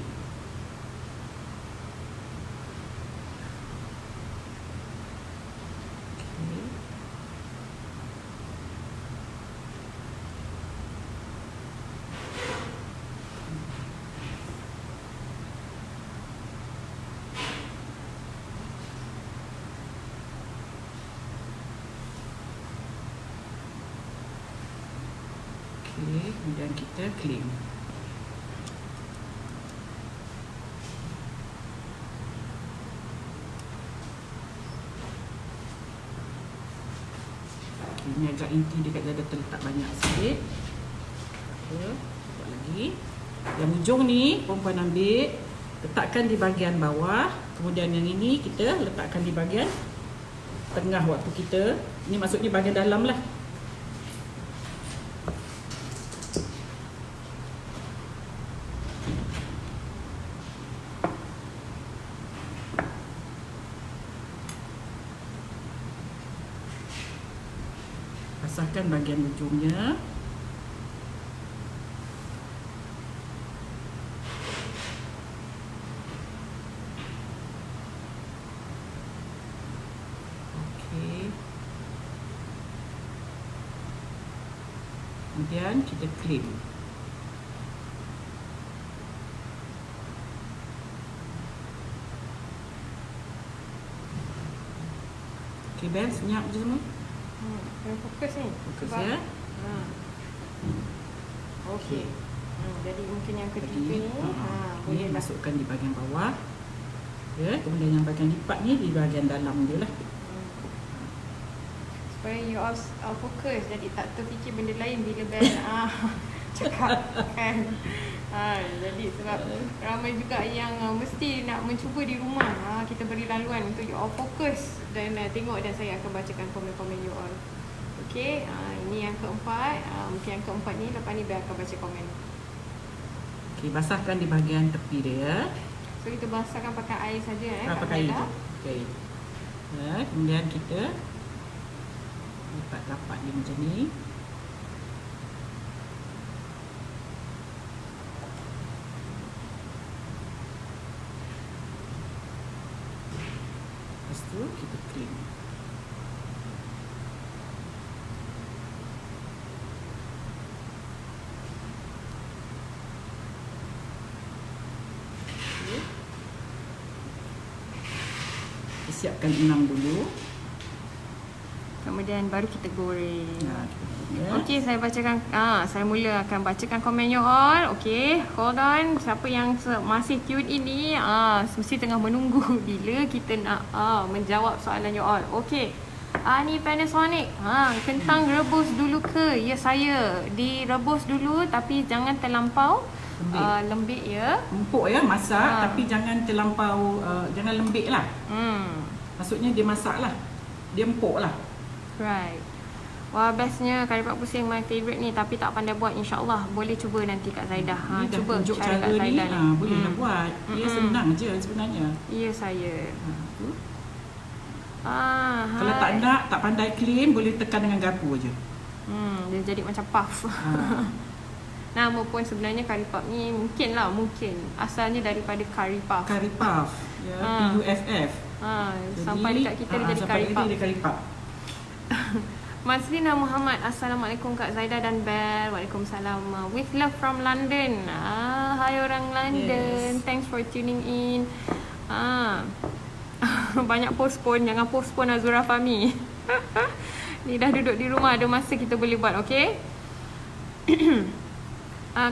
Okay. Okay, kemudian kita clean. Ini agak inti dekat dia ada terletak banyak sikit. Okay, buat lagi. Yang ujung ni perempuan ambil, letakkan di bahagian bawah. Kemudian yang ini kita letakkan di bahagian tengah waktu kita. Ini maksudnya bahagian dalam lah. Basahkan bahagian ujungnya. Okey. Kemudian kita clean. Okey, Ben, senyap je semua. Fokus ni. Fokus Sebab- ya. Okey. Jadi mungkin yang ketiga Tadi, ni ini boleh lah. masukkan di bahagian bawah. Ya, kemudian yang bahagian lipat ni di bahagian dalam dia lah. Supaya you all fokus, jadi tak terfikir benda lain bila Ben cakap kan. Jadi sebab ramai juga yang mesti nak mencuba di rumah. Kita beri laluan untuk you all fokus dan tengok, dan saya akan bacakan komen-komen you all. Okey, ini yang keempat. Mungkin yang keempat ni, lepas ni Ben akan baca komen. Okey, basahkan di bahagian tepi dia. So kita basahkan pakai air saja Pakai air je. Okey. Ya, kemudian kita lipat rapat dia macam ni. Lepas tu kita clean. Okay. Kita siapkan inang dulu. Kemudian baru kita goreng. Ya. Okey, saya bacakan. Saya mula akan bacakan komen you all. Okey, hold on. Siapa yang masih tune ini, mesti tengah menunggu bila kita nak menjawab soalan you all. Okey. Ni Panasonic. Kentang rebus dulu ke? Ya, saya. Direbus dulu tapi jangan terlampau lembik ya. Empuk ya, masak tapi jangan terlampau, jangan lembik lah. Maksudnya dia masak lah, dia empuk lah. Right. Wah, bestnya kari pak pusing, my favourite ni. Tapi tak pandai buat, insyaAllah boleh cuba nanti Kak Zaidah. Ni dah Cuba tunjuk cara cara Kak ni, Zaidah ni. boleh lah buat. Dia senang je sebenarnya. Ya, saya. Tu. Hai. Kalau tak nak, tak pandai clean, boleh tekan dengan garpu je. Dia jadi macam puff. Nama pun sebenarnya kari puff ni mungkin asalnya daripada curry puff. Curry puff, ya, PUFF. Sampai dekat kita dia jadi curry puff. Dia curry puff. Maslina Muhammad, Assalamualaikum Kak Zaidah dan Bel. Waalaikumsalam. With love from London. Hai orang London. Yes. Thanks for tuning in. Banyak postpone. Jangan postpone Azura Fahmi. Ni dah duduk di rumah, ada masa kita boleh buat, okey?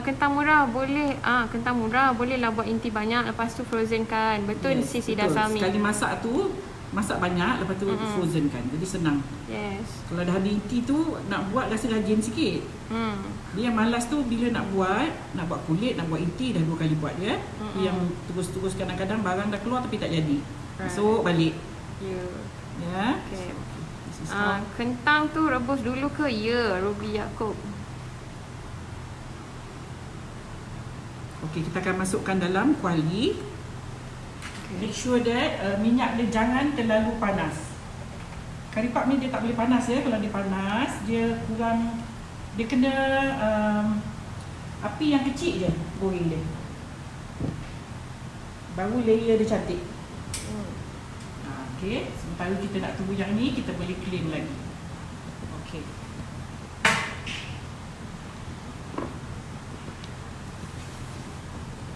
Kentang murah boleh. Kentang murah bolehlah buat inti banyak, lepas tu frozen kan. Betul, Yes, Sisi betul. Dasami. Sekali masak tu, masak banyak, lepas tu frozen kan. Jadi senang. Yes. Kalau dah ada inti tu, nak buat rasa rajin sikit. Dia yang malas tu bila nak buat kulit, nak buat inti, dah 2 kali buat ya. Yang terus-terus kadang-kadang barang dah keluar tapi tak jadi. Masuk balik. Ya. Okay. Kentang tu rebus dulu ke? Ya, Ruby Yaakob. Okey, kita akan masukkan dalam kuali. Make sure that minyak dia jangan terlalu panas. Kari puff ni dia tak boleh panas ya. Kalau dia panas, dia kurang, dia kena api yang kecil je goreng dia. Baru layer dia cantik. Okey, sementara kita nak tunggu yang ni, kita boleh clean lagi. Okey.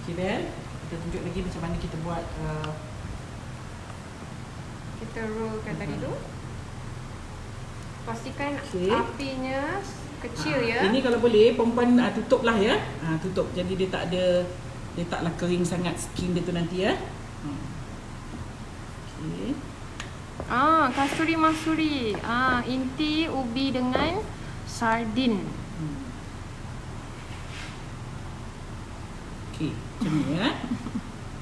Okey Bel, kita tunjuk lagi macam mana kita buat. Kita rollkan tadi tu. Pastikan Okey. apinya kecil ya. Ini kalau boleh perempuan tutup lah ya. Tutup, jadi dia taklah kering sangat skin dia tu nanti ya. Okey. Kasturi masuri. Inti ubi dengan sardin. Okey, macam ni ya.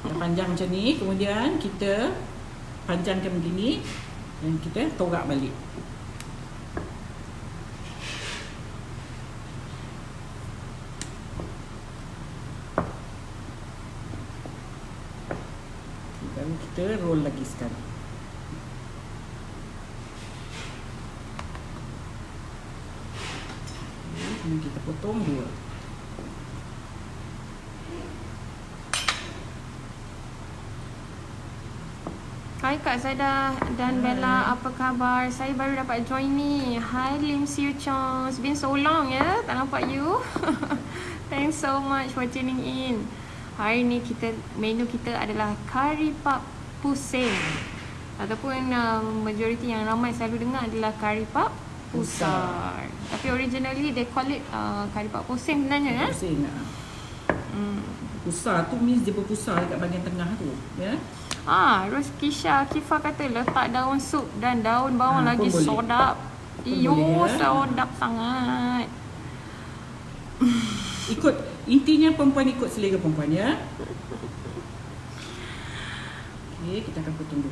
Dah panjang macam ni, kemudian kita panjangkan begini dan kita torak balik. Baru kita roll lagi sekali. Kemudian kita potong 2. Hai Kak Zaidah dan Bella, apa khabar? Saya baru dapat join ni. Hi Lim Siu Chong. It's been so long ya, tak nampak you. Thanks so much for tuning in. Hari ni menu kita adalah kari puff pusing. Ataupun majoriti yang ramai selalu dengar adalah kari puff pusar. Tapi originally they call it kari puff pusing sebenarnya ya. Pusing. Pusar tu means dia berpusar dekat bahagian tengah tu ya. Roskisha Kifa kata letak daun sup dan daun bawang lagi boleh. sodap. Iyo, boleh, ya. sodap sangat. Ikut, intinya perempuan ikut selera perempuan ya. Okey, kita akan potong 2.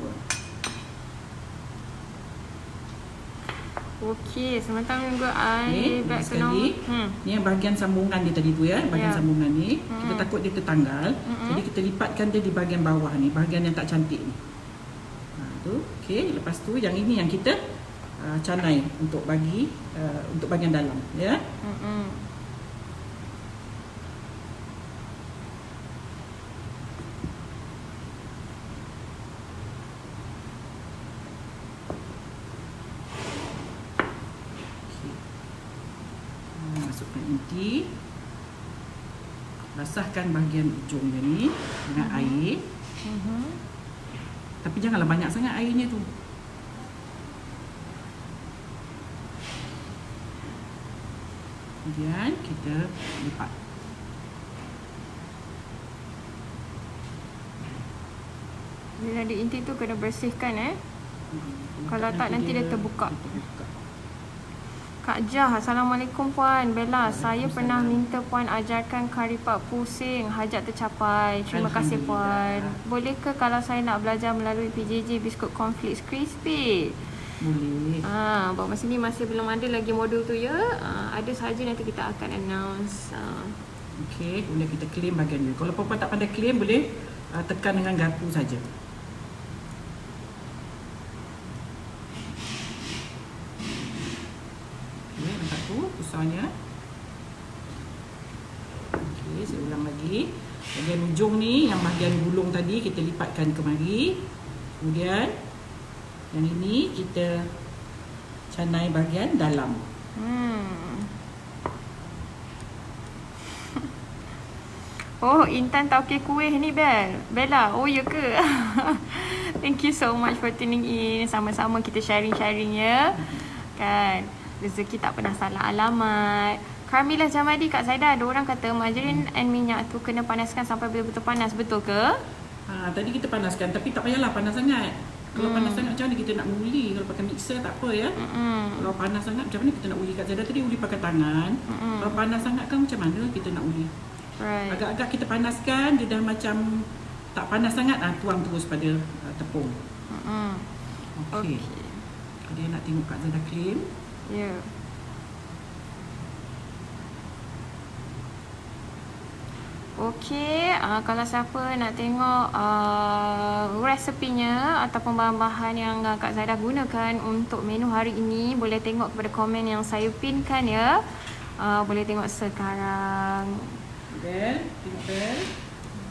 Okey, sementara menunggu Okey, back to sekali. normal. Ni yang bahagian sambungan dia tadi tu ya, bahagian Ya. sambungan ni. Kita takut dia tertanggal. Jadi kita lipatkan dia di bahagian bawah ni, bahagian yang tak cantik ni. Tu, okey, lepas tu yang ini yang kita canai untuk bagi untuk bahagian dalam ya. Masukkan inti, basahkan bahagian ujung dia ni dengan air. Tapi janganlah banyak sangat airnya tu. Kemudian kita lipat. Bila ada inti tu kena bersihkan Kalau tak nanti dia terbuka. terbuka. Kak Jah, Assalamualaikum Puan Bella. Saya pernah minta Puan ajarkan kari pak pusing. Hajat tercapai. Terima kasih Puan. Bolehkah kalau saya nak belajar melalui PJJ biskut cornflakes crispy? Boleh. Buat masa ni masih belum ada lagi modul tu ya. Ada sahaja nanti kita akan announce. Okey, boleh kita claim bahagian ni. Kalau perempuan tak pandai claim, boleh tekan dengan garpu saja. Okey, nampak tu pusarnya. Okey, saya ulang lagi. Bahagian ujung ni, yang bahagian gulung tadi kita lipatkan kemari. Kemudian yang ini kita canai bahagian dalam. Oh, Intan tauke kuih ni Bella. Oh ya ke? Thank you so much for tuning in. Sama-sama kita sharing-sharing ya. Kan, rezeki tak pernah salah alamat. Carmila Jamadi, Kak Zaidah, ada orang kata margarin and minyak tu kena panaskan sampai betul-betul panas. Betul ke? Tadi kita panaskan, tapi tak payahlah panas sangat. Kalau panas sangat macam mana kita nak uli? Kalau pakai mixer tak apa ya. Kalau panas sangat macam mana kita nak uli? Kak Zaidah tadi uli pakai tangan. Kalau panas sangat kan macam mana kita nak uli? Right. Agak-agak kita panaskan, dia dah macam tak panas sangat, tuang terus pada tepung. Okey. Dia nak tengok Kak Zaidah claim. Ya. Okey, kalau siapa nak tengok resepinya ataupun bahan-bahan yang Kak Zaidah gunakan untuk menu hari ini, boleh tengok kepada komen yang saya pinkan ya. Boleh tengok sekarang. Bel, tengok bel.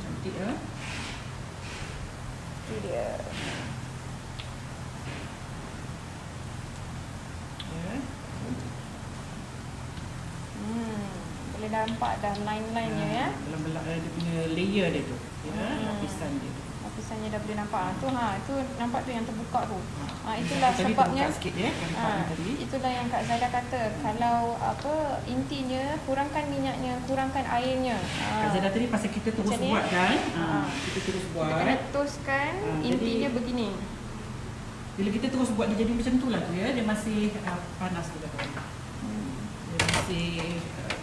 Cantik ya. Ini dia. Boleh nampak dah line-line-nya ya. Belah-belah dia punya layer dia tu. Ya, lapisan dia. Lapisannya dah boleh nampak. Tu nampak tu yang terbuka tu. Itulah tadi sebabnya. terbuka sikit ya, tadi. Itulah yang Kak Zaidah kata, kalau intinya kurangkan minyaknya, kurangkan airnya. Kak Zaidah tadi pasal kita terus macam ni, buat kan. Kita terus buat. Kita kena toastkan, intinya jadi, begini. Bila kita terus buat dia jadi macam tu lah tu ya, dia masih panas tu kata. Dia masih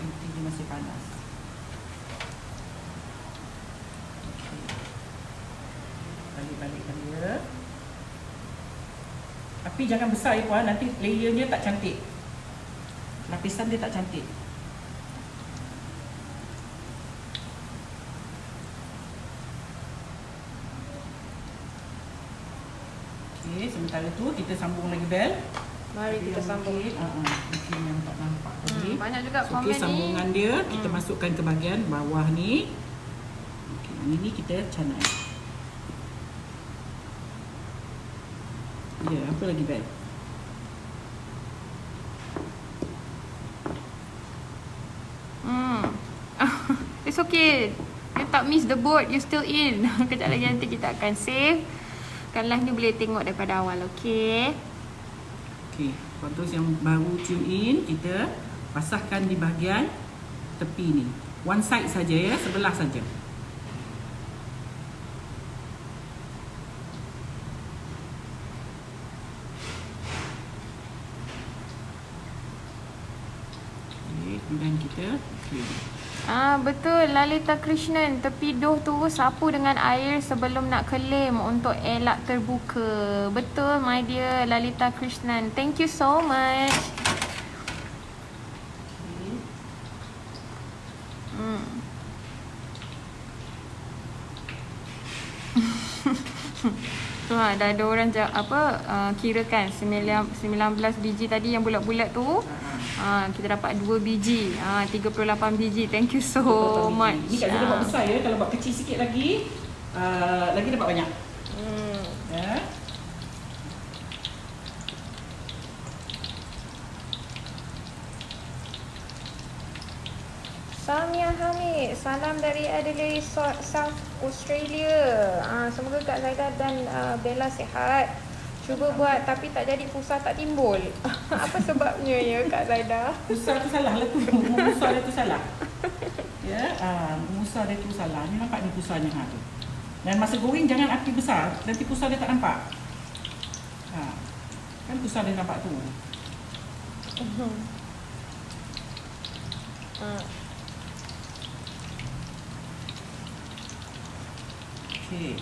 intinya masih panas. Balik-balikkan dia. Tapi jangan besar ya puan, nanti layernya tak cantik. Lapisan dia tak cantik. Okey, sementara tu kita sambung lagi bel. Mari kita sambung. Mungkin yang tak nampak tadi. Banyak juga komen Okey, ni. sambungan dia kita masukkan ke bahagian bawah ni. Okey, yang ini kita canai. Ya, apa lagi bel? It's okay. You tak miss the boat, you still in. Kejap lagi nanti kita akan save. Kan live ni boleh tengok daripada awal, okay? Okey, terus yang baru tune in, kita pasahkan di bahagian tepi ni. One side saja ya, sebelah saja. Okey, kemudian kita clean. Betul, Lalita Krishnan. Tepi doh tu sapu dengan air sebelum nak kelem untuk elak terbuka. Betul, my dear Lalita Krishnan. Thank you so much. Tu dah ada orang kirakan 19 biji tadi yang bulat-bulat tu. Kita dapat 2 biji. 38 biji. Thank you so much. Ni Kak Zaidah buat besar ya. Kalau buat kecil sikit lagi dapat banyak. Ya. Samia Hamid, salam dari Adelaide, South Australia. Semoga Kak Zaidah dan Bella sihat. Cuba buat tapi tak jadi, pusar tak timbul. Apa sebabnya ya Kak Zaidah? Pusar tu salah lah tu. Pusar dia tu salah. Ya, pusar dia tu salah. Ni nampak ni pusarnya tu. Dan masa goreng jangan api besar, nanti pusar dia tak nampak. Kan susah dia nampak tu. Okey.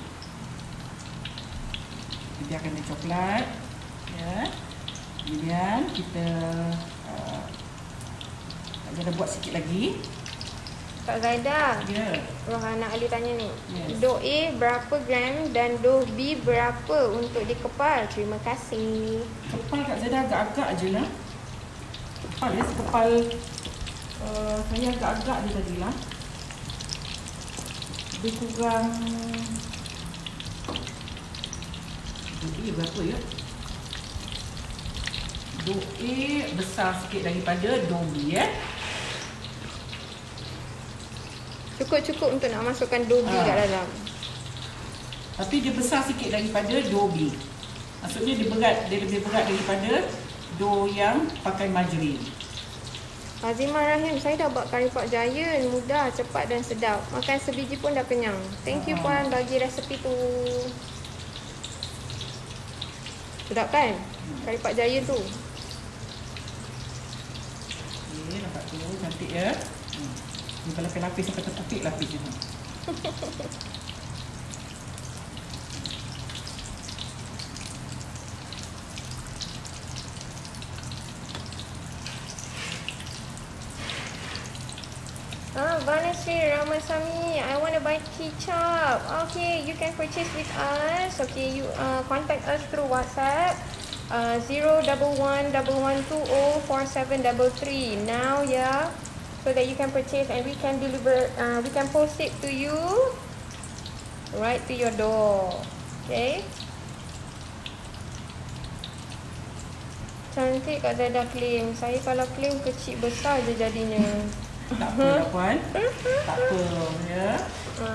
Kita biarkan dia coklat. Ya. Kemudian kita kita buat sikit lagi. Kak Zaida, Ya. Rohana Ali tanya ni, Yes. dough A berapa gram dan dough B berapa untuk dikepal? Terima kasih. Kepal Kak Zaida agak-agak je lah. Kepal ya, sekepal saya agak-agak je tadi lah. Lebih kurang dough A berapa ya? Dough A besar sikit daripada dough B ya. Cukup-cukup untuk nak masukkan dough B kat dalam. Tapi dia besar sikit daripada dough B. Maksudnya dia lebih berat daripada dough yang pakai margarine. Azimah Rahim, saya dah buat kari pak giant, mudah, cepat dan sedap. Makan sebiji pun dah kenyang. Thank you Puan bagi resepi tu. Sedap kan? Kari pak giant tu. Okey, nampak tu cantik ya. Ni kalau kena lapis sampai tertepik lapis je. Vanessa Ramasamy, I want to buy kicap. Okay, you can purchase with us. Okay, you contact us through WhatsApp. 01111204733 now, yeah, so that you can purchase and we can deliver. We can post it to you right to your door. Okay. Cantik Kak Zaida claim. Saya kalau claim kecil besar je jadinya. Tak apa lah Puan. Tak apa ya.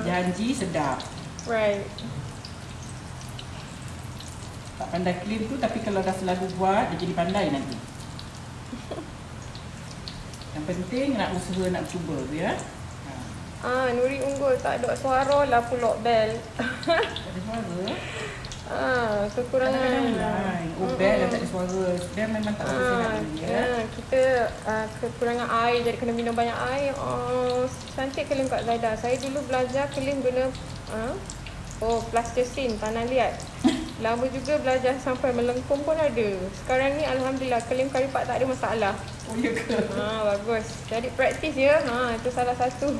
Janji sedap. Right. Tak pandai claim tu tapi kalau dah selalu buat dia jadi pandai nanti. Yang penting nak usaha nak cuba tu ya. Nuri Unggul tak ada suara lah pulak bel. Tak ada suara. Kekurangan. Bel dah tak ada suara. Dia memang tak ada sihat ya. Kita kekurangan air jadi kena minum banyak air. Cantik kelim Kak Zaida. Saya dulu belajar kelim guna plasticine, tanah liat. Lama juga belajar sampai melengkung pun ada. Sekarang ni alhamdulillah kelim kari pak tak ada masalah. Oh ya ke? Bagus. Jadi praktis ya. Itu salah satu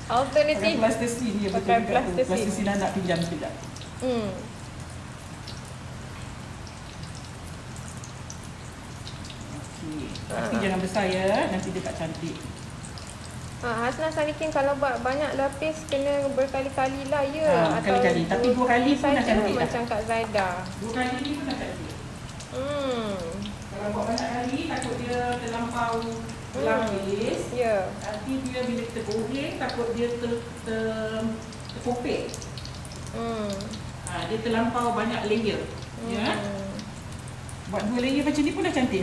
alternatif. Pakai plasticine ya, betul Pakai juga tu. plasticine. Plasticine nak pinjam sekejap. Tapi jangan besar ya, nanti dia tak cantik. Hasna Salikin, kalau buat banyak lapis kena berkali-kali lah ya. Berkali-kali. Tapi 2 kali pun dah cantik dah. Macam Kak Zaida. 2 kali ni pun dah cantik. Kalau buat banyak kali takut dia terlampau lapis. Ya. Nanti dia bila kita goreng takut dia terkopek. Dia terlampau banyak layer. Ya. Buat 2 layer macam ni pun dah cantik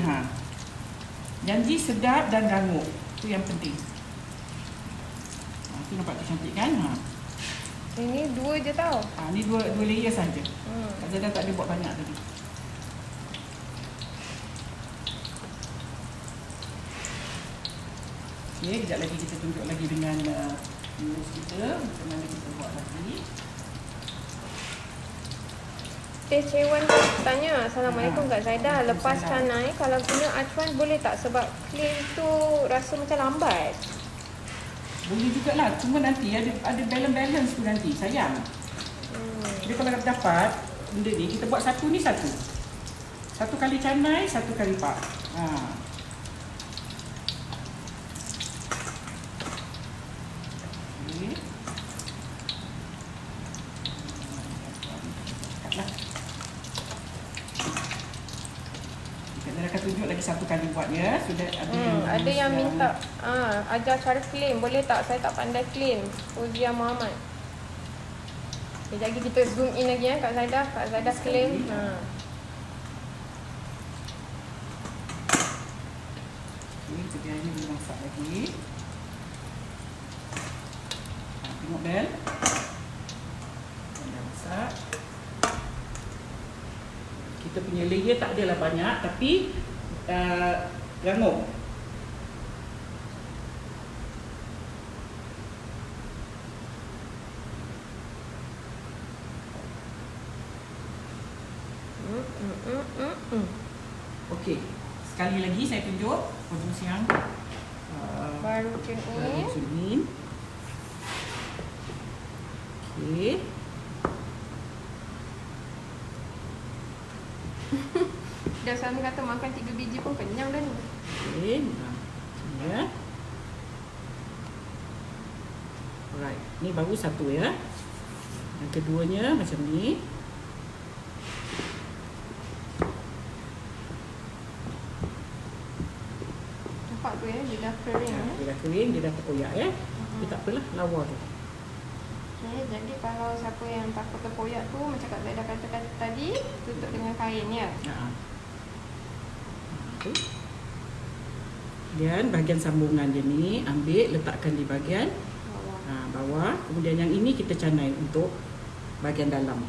Janji sedap dan rangup. Itu yang penting. Tu nampak tu cantik kan? Ini 2 je tau. Ni 2 layer saja. Kak Zaida tak ada buat banyak tadi. Okey, kejap lagi kita tunjuk lagi dengan news kita macam mana kita buat lagi. Teh Cewan tanya, Assalamualaikum Kak Zaida. Lepas canai kalau guna acuan boleh tak? Sebab claim tu rasa macam lambat. Boleh jugalah, cuma nanti ada balance tu nanti, sayang. Jadi kalau dapat benda ni, kita buat satu ni satu. Satu kali canai, satu kali pak. Okay. Kita akan tunjuk lagi satu kali buat ya. Sudah ada yang minta ajar cara claim. Boleh tak? Saya tak pandai claim. Uzia Muhammad. Sekejap lagi kita zoom in lagi ya Kak Zaida. Kak Zaida claim. Kita biarnya boleh masak lagi. Tengok bel. Dah masak. Kita punya layer tak adalah banyak, tapi rangup. Okey, sekali lagi saya tunjuk produk yang Baru macam ni. macam ni. Okey. Dah suami kata makan 3 biji pun kenyang dah ni. Okey, macam ni ya. Alright, ni baru satu ya. Yang keduanya macam ni. Nampak tu ya, dia dah kering. Dia dah kering, dia dah terkoyak ya. Tapi tak apalah, lawa tu. Okay, jadi kalau siapa yang takut terkoyak tu, macam Kak Zaida katakan tadi, tutup dengan kain ya. Tu. Dan bahagian sambungan dia ni ambil letakkan di bahagian bawah. Kemudian yang ini kita canai untuk bahagian dalam.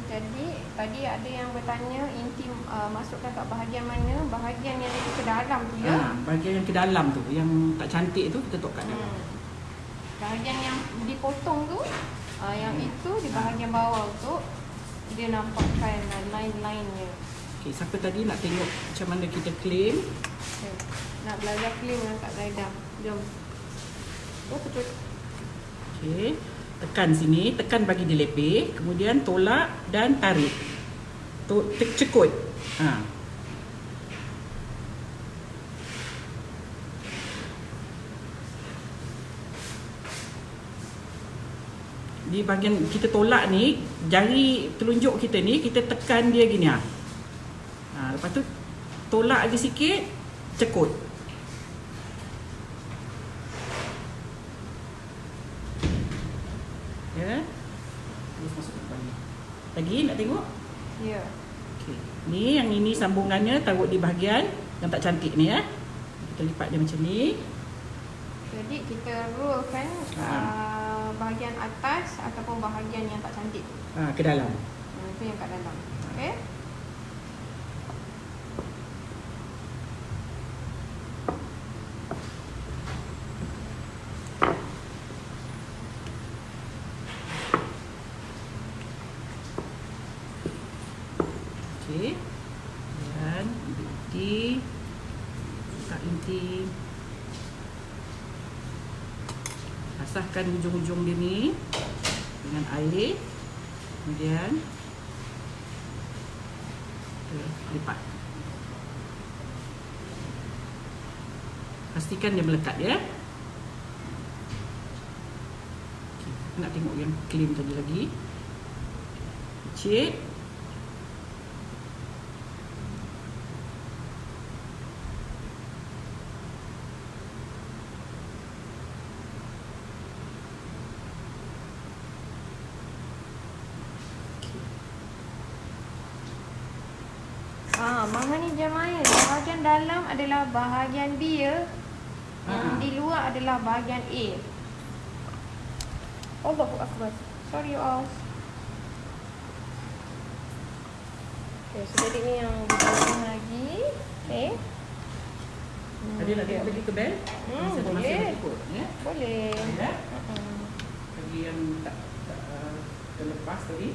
Jadi tadi ada yang bertanya inti masukkan kat bahagian mana? Bahagian yang lebih ke dalam tu ya. Bahagian yang ke dalam tu, yang tak cantik tu kita letak kat dalam. Bahagian yang dipotong tu, yang itu di bahagian bawah tu dia nampakkan line-line-nya. Okey, siapa tadi nak tengok macam mana kita claim? Okay. Nak belajar claim dengan Kak Zaida. Jom. Oh, betul. Okey. Tekan sini, tekan bagi dia lebih, kemudian tolak dan tarik. Cekut. Di bahagian kita tolak ni, jari telunjuk kita ni, kita tekan dia gini lepas tu tolak lagi sikit, cekut. Ya. Terus masuk ke balik. Lagi nak tengok? Ya. Okey. Ni yang ini sambungannya taruh di bahagian yang tak cantik ni ya. Kita lipat dia macam ni. Jadi kita rollkan bahagian atas ataupun bahagian yang tak cantik. Ke dalam. Itu yang kat dalam. Okey. Okey. Dan inti. Buka inti. Basahkan ujung-ujung dia ni dengan air. Kemudian lipat. Pastikan dia melekat ya. Okay. Nak tengok yang clean tadi lagi. Cik. Mama ni jemaah, bahagian dalam adalah bahagian B ya. Yang di luar adalah bahagian A. Allahu Akbar. Sorry all. Okay, so jadi ni yang digoreng lagi. Okay. Ada nak tengok lagi ke bel? Boleh. Ikut, ya? Boleh. Ya? Bagi yang tak terlepas tadi.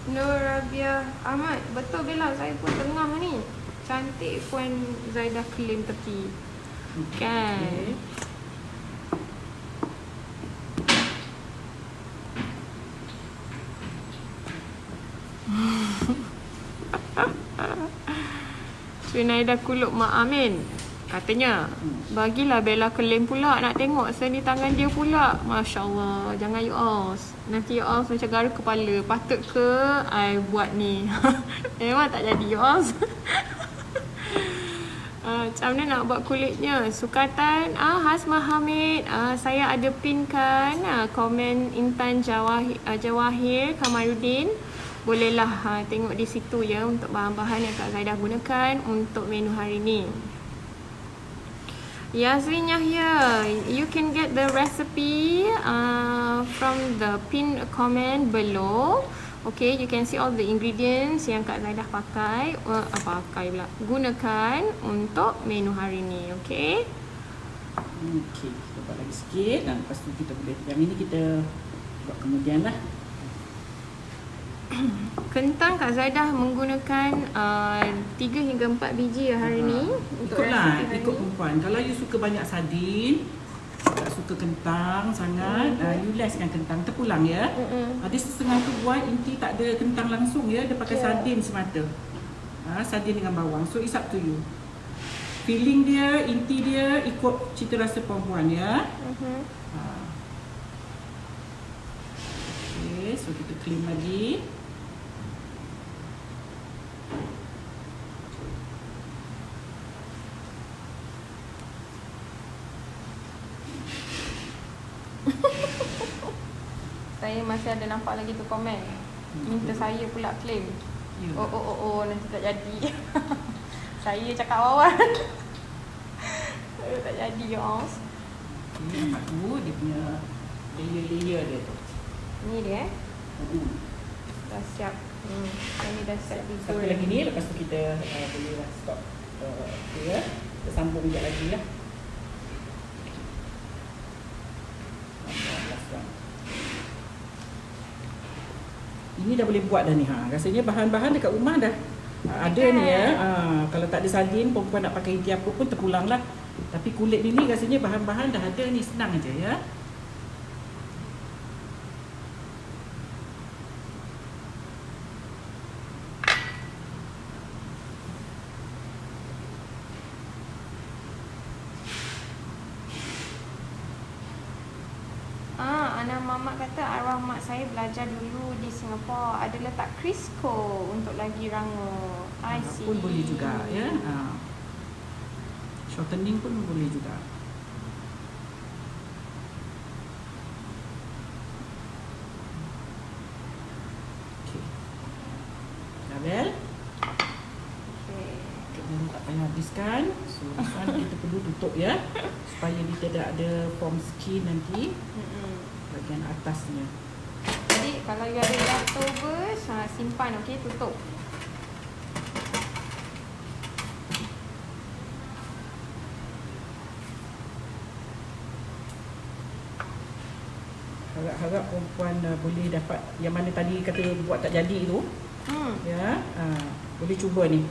Nur Rabia Ahmad, betul Bella, saya pun tengah ni. Cantik Puan Zaida claim tepi. Kan? Okay. Sunaida Kuluk Mak Amin katanya, bagilah Bella claim pula, nak tengok seni tangan dia pula. Masya Allah. Jangan you all. Nanti you all macam garu kepala. Patut ke I buat ni? Memang tak jadi you all. Macam mana nak buat kulitnya? Sukatan Hasmah Hamid, saya ada pinkan komen Intan Jawahir Kamarudin. Bolehlah tengok di situ ya untuk bahan-bahan yang Kak Zaidah gunakan untuk menu hari ni. Yazrin Yahya, you can get the recipe from the pinned comment below. Okay, you can see all the ingredients yang Kak Zaidah gunakan untuk menu hari ni. Okay. Okey, kita buat lagi sikit dan lepas tu kita boleh, yang ini kita buat kemudian lah. Kentang Kak Zaidah menggunakan 3 hingga 4 biji hari ni. Ikutlah, ikut perempuan. Kalau you suka banyak sardin, tak suka kentang sangat, you lesskan kentang, terpulang ya. Ada setengah tu buat inti tak ada kentang langsung ya, dia pakai sardin semata. Sardin dengan bawang. So it's up to you. Filling dia, inti dia ikut cita rasa perempuan ya. Okay, so kita clean lagi. Saya masih ada nampak lagi tu komen. Minta saya pula claim. Ya. Oh, nanti tak jadi. Saya cakap awal. Tak jadi ya. Ini nampak tu dia punya layer-layer dia tu. Ni dia dah siap. Ini dah siap Satu lagi ni, lepas tu kita boleh stop. Okay, ya. Kita sambung sekejap lagi lah. Ini dah boleh buat dah ni. Rasanya bahan-bahan dekat rumah dah ada ni ya. Kalau tak ada sardin, perempuan nak pakai inti apa pun terpulang lah. Tapi kulit ni rasanya bahan-bahan dah ada ni, senang aja ya. Ana Mamat kata arwah mak saya belajar dulu di Singapura, ada letak Crisco untuk lagi rangup. I see. Pun boleh juga ya. Shortening pun boleh juga. Okey. Dah bel? Okay. Tak payah habiskan. So, kita perlu tutup ya, supaya dia tidak ada form skin nanti bahagian atasnya. Jadi kalau you ada leftovers, simpan, okey, tutup. Harap-harap perempuan boleh dapat yang mana tadi kata buat tak jadi tu. Ya, boleh cuba ni.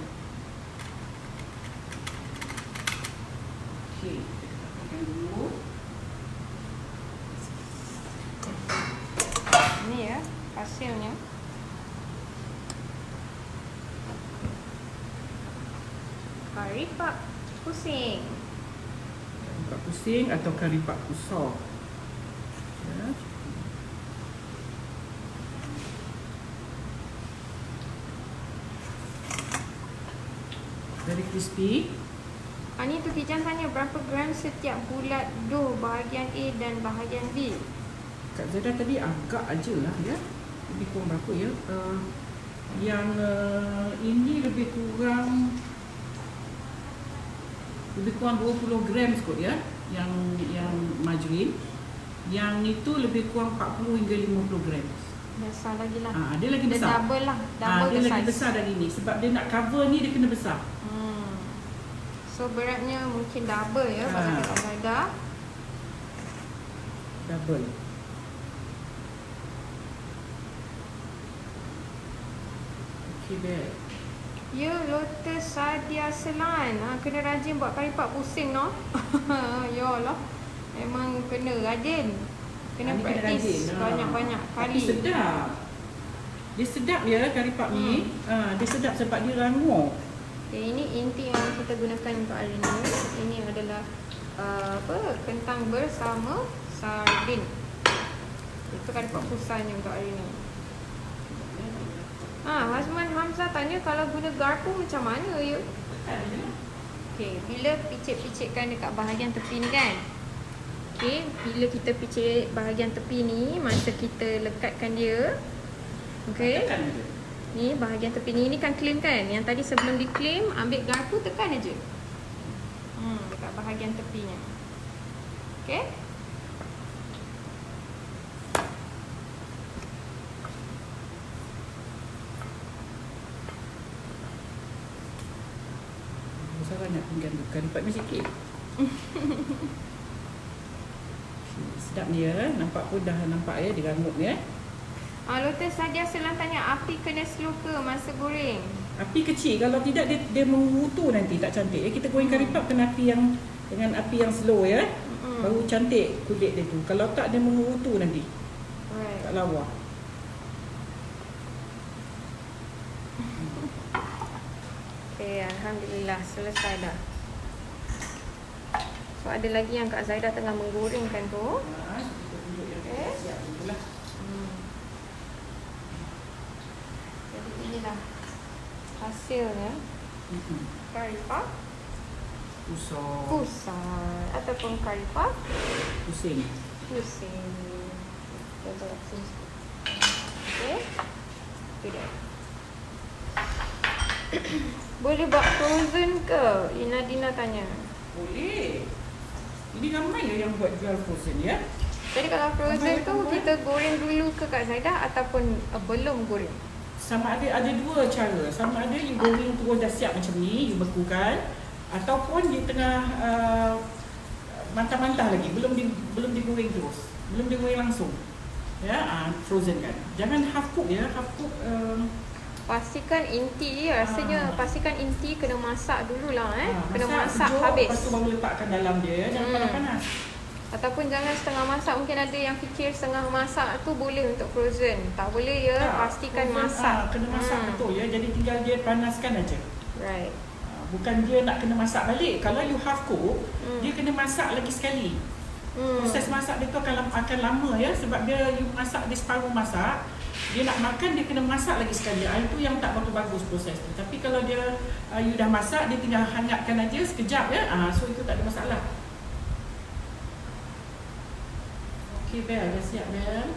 Okey, kita pakai dulu. Ni ya hasilnya. Kari pak pusing. Kari pak pusing atau kari pak kusar. Ya. Very crispy. Ni tu Tijan tanya berapa gram setiap bulat dough bahagian A dan bahagian B. Kak Zaidah tadi agak aja lah ya. Lebih kurang berapa ya? Yang ini lebih kurang 20 gram kot ya. Yang margarin. Yang itu lebih kurang 40 hingga 50 gram. Besar lagi lah. Dia lagi besar. Dia double lah. Double dia the lagi size. besar dari ni. Sebab dia nak cover ni, dia kena besar. So beratnya mungkin double ya pada Kak Zaidah. Double. Okey baik. Ya, Lotus Sadia Selan. Kena rajin buat kari pak pusing no. Ya lah. Memang kena rajin. Kena praktis banyak-banyak kali. Tapi sedap. Dia sedap ya kari pak ni. Dia sedap sebab dia rangup. Okay, ini inti yang kita gunakan untuk hari ni. Ini adalah kentang bersama sardin. Itu kari pak pusanya untuk hari ni. Hasman Hamzah tanya kalau guna garpu macam mana ya? Okey, bila picit-picitkan dekat bahagian tepi ni kan. Okey, bila kita picit bahagian tepi ni, masa kita lekatkan dia. Okey. Tekan je. Ni bahagian tepi ni kan clean kan. Yang tadi sebelum di-clean, ambil garpu tekan aja. Dekat bahagian tepinya. Okey. Besar banyak pinggan tu. Karipat ni sikit. Sedap ni ya. Nampak pun dah nampak ya. Dia rangup ni ya. Lotus Sadia Selang tanya, api kena slow ke masa goreng? Api kecil. Kalau tidak dia mengutu nanti. Tak cantik ya. Kita goreng karipat kena api yang dengan api yang slow ya. Baru cantik kulit dia tu. Kalau tak dia mengutu nanti. Right. Tak lawa. Okay, Alhamdulillah selesai dah. So ada lagi yang Kak Zaidah tengah menggorengkan tu. Kita tunjuk yang Okay. siap dulu lah. Jadi inilah hasilnya. Kari puff pusar ataupun kari puff Pusing. pusing. Okay. Itu dia. Boleh buat frozen ke? Dina tanya. Boleh. Ini ramai ya yang buat jual frozen ya. Jadi kalau frozen tu Ramai kita goreng dulu ke Kak Zaidah ataupun belum goreng? Sama ada dua cara. Sama ada you goreng terus dah siap macam ni, you bekukan, ataupun dia tengah mantah-mantah lagi, belum digoreng terus. Belum digoreng langsung. Ya, frozen kan. Jangan half cook ya, half cook Pastikan inti rasanya pastikan inti kena masak dululah kena masak sejuk, habis. Lepas tu baru letakkan dalam dia, jangan panas-panas. Ataupun jangan setengah masak. Mungkin ada yang fikir setengah masak tu boleh untuk frozen. Tak boleh ya, pastikan frozen, masak. Kena masak betul ya. Jadi tinggal dia panaskan aja. Right. Bukan dia nak kena masak balik. Kalau you half cook, dia kena masak lagi sekali. Proses masak dia tu akan lama ya, sebab dia you masak dia separuh masak, dia nak makan dia kena masak lagi sekali. Itu yang tak betul bagus proses tu. Tapi kalau dia you dah masak, dia tinggal hangatkan aja sekejap ya. So itu tak ada masalah. Okey Bel, dah siap Bel.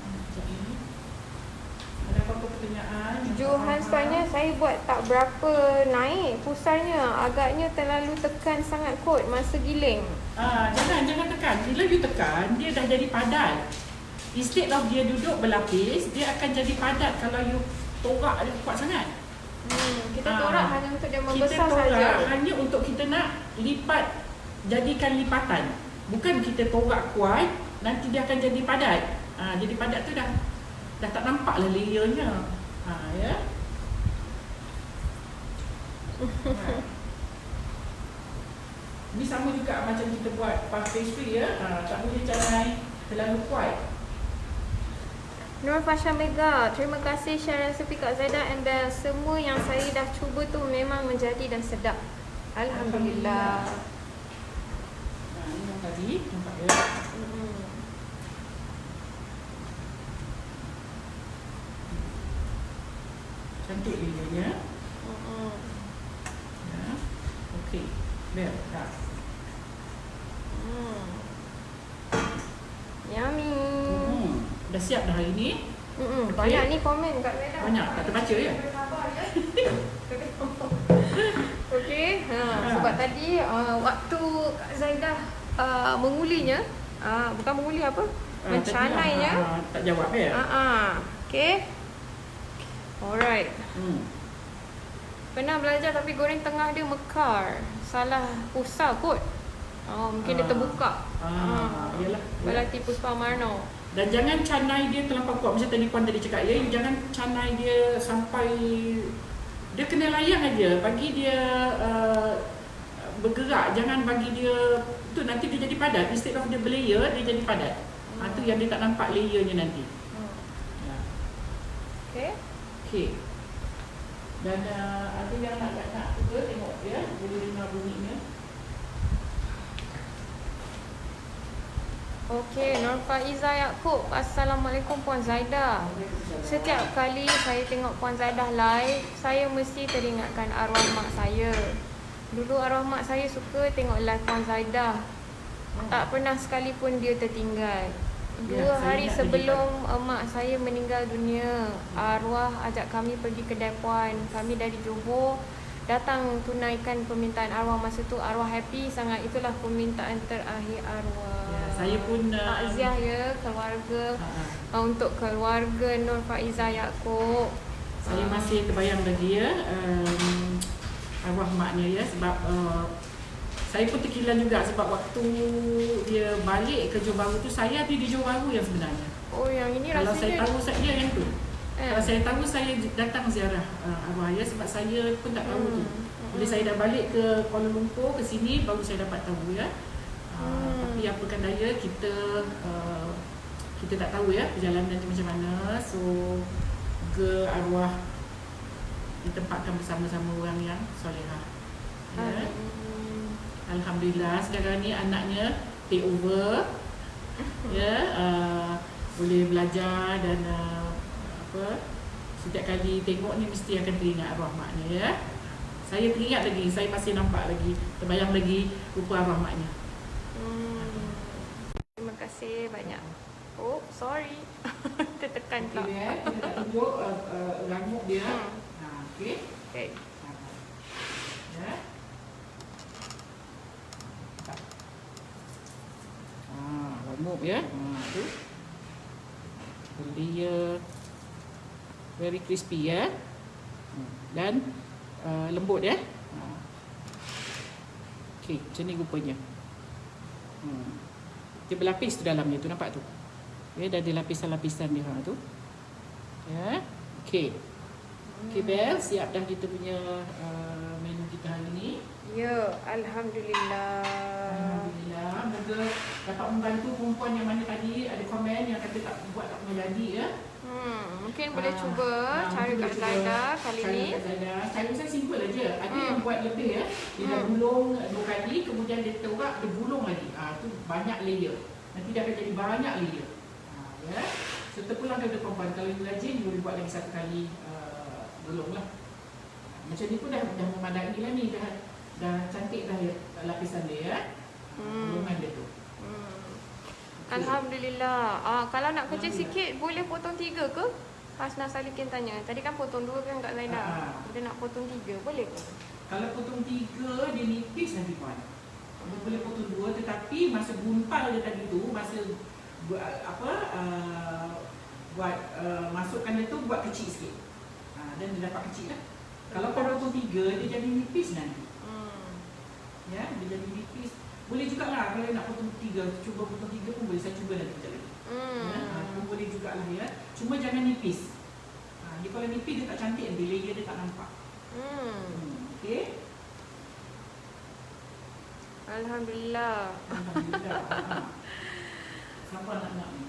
Sekejap ni. Ada apa-apa pertanyaan? Johan tanya, saya buat tak berapa naik pusarnya. Agaknya terlalu tekan sangat kot masa giling. Jangan tekan. Bila you tekan, dia dah jadi padat. Instead of dia duduk berlapis, dia akan jadi padat kalau you torak dia kuat sangat. Kita torak hanya untuk dia membesar Kita torak saja. hanya untuk kita nak lipat, jadikan lipatan. Bukan kita torak kuat, nanti dia akan jadi padat. Jadi padat tu dah tak nampak lah layernya. Ya. Ni sama juga macam kita buat puff pastry ya. Tak boleh canai terlalu kuat. Nur Fasha Mega, terima kasih share resepi Kak Zaidah and Bel. Semua yang saya dah cuba tu memang menjadi dan sedap. Alhamdulillah. Ini yang tadi nampak ya. Cantik layernya. Ya. Okey. Bel, dah. Yummy. Dah siap dah hari ni. Banyak ni komen Kak Zaidah. Banyak, tak terbaca ya? Okey, sebab tadi waktu Kak Zaidah mengulinya, bukan menguli apa? Mencanainya. Tak jawab ya? Okey. Alright. Pernah belajar tapi goreng tengah dia mekar. Salah pusar kot. Mungkin dia terbuka. Yalah. Belati Puspa Marno. Dan jangan canai dia terlampau kuat. Macam tadi Puan tadi cakap ya, jangan canai dia sampai dia kena layang aja. Bagi dia bergerak, jangan bagi dia tu nanti dia jadi padat. Instead of dia berlayer, dia jadi padat. Tu yang dia tak nampak layernya nanti. Okey. Dan ada yang nak juga tengok ya, boleh dengar bunyinya. Okey, Nur Faiza Yaakob. Assalamualaikum Puan Zaidah. Setiap kali saya tengok Puan Zaidah live, saya mesti teringatkan arwah mak saya. Dulu arwah mak saya suka tengok live Puan Zaidah. Tak pernah sekalipun dia tertinggal. Ya, 2 saya hari ingat sebelum mak saya meninggal dunia, arwah ajak kami pergi kedai Puan. Kami dari Johor datang tunaikan permintaan arwah masa tu. Arwah happy sangat. Itulah permintaan terakhir arwah. Ya, saya pun takziah ya keluarga. Untuk keluarga Nur Faizah Yaakob. saya masih terbayang lagi ya arwah maknya ya, sebab saya pun terkilan juga sebab waktu dia balik ke Johor Bahru tu, saya ada di Johor Bahru yang sebenarnya. Oh, yang ini Kalau rasanya saya tahu saya yang tu. Kalau saya tahu saya datang ziarah arwah ya, sebab saya pun tak tahu tu. Bila saya dah balik ke Kuala Lumpur ke sini baru saya dapat tahu ya. Tapi apakan daya, kita tak tahu ya perjalanan dia macam mana. So arwah ditempatkan bersama-sama orang yang solehah. Ya. Alhamdulillah sekarang ni anaknya take over. Ya, boleh belajar dan setiap kali tengok ni mesti akan teringat arwah maknya ya. Saya teringat lagi, saya masih nampak lagi, terbayang lagi rupa arwah maknya. Terima kasih banyak. Oh, sorry. Tertekan pula. Okey ya, kita nak tunjuk rambut dia. Okey. Okay. Ya. Rambut ya. Tu. Dia very crispy ya. Dan lembut ya. Okey, macam ni rupanya. Dia berlapis tu dalamnya tu, nampak tu. Ya, dah ada lapisan-lapisan dia tu. Ya. Okey. Okey Bel, siap dah kita punya menu kita hari ni. Ya, alhamdulillah. Alhamdulillah. Moga dapat membantu perempuan yang mana tadi ada komen yang kata tak buat tak pernah jadi ya. Mungkin boleh cuba cara Kak Zaidah kali ni. Cara saya simple aja. Ada yang buat lebih ya. Dia dah gulung 2 kali, kemudian dia terak, dia gulung lagi. Tu banyak layer. Nanti dia akan jadi banyak layer. Ya. So terpulang daripada perempuan. Kalau dia rajin, dia boleh buat lagi 1 kali gulung lah. Macam ni pun dah memadai lah ni. Dah cantik dah ya, lapisan dia ya. Gulungan dia tu. Alhamdulillah. Kalau nak kecil sikit boleh potong 3 ke? Hasna Salikin tanya. Tadi kan potong 2 kan Kak Zaidah. Dia nak potong 3 boleh ke? Kalau potong 3 dia nipis nanti puan. Dia boleh potong 2, tetapi masa buntal dia tadi tu, masa buat masukkan dia tu buat kecil sikit. Dan dia dapat kecil lah. Kalau potong 3 dia jadi nipis nanti. Ya, dia jadi nipis. Boleh juga lah kalau nak potong 3, cuba potong 3 pun boleh. Saya cuba nanti sekejap lagi. Pun boleh jugalah ya. Cuma jangan nipis. Dia kalau nipis dia tak cantik, nanti layer dia tak nampak. Okey. Alhamdulillah. Alhamdulillah. Siapa nak ni?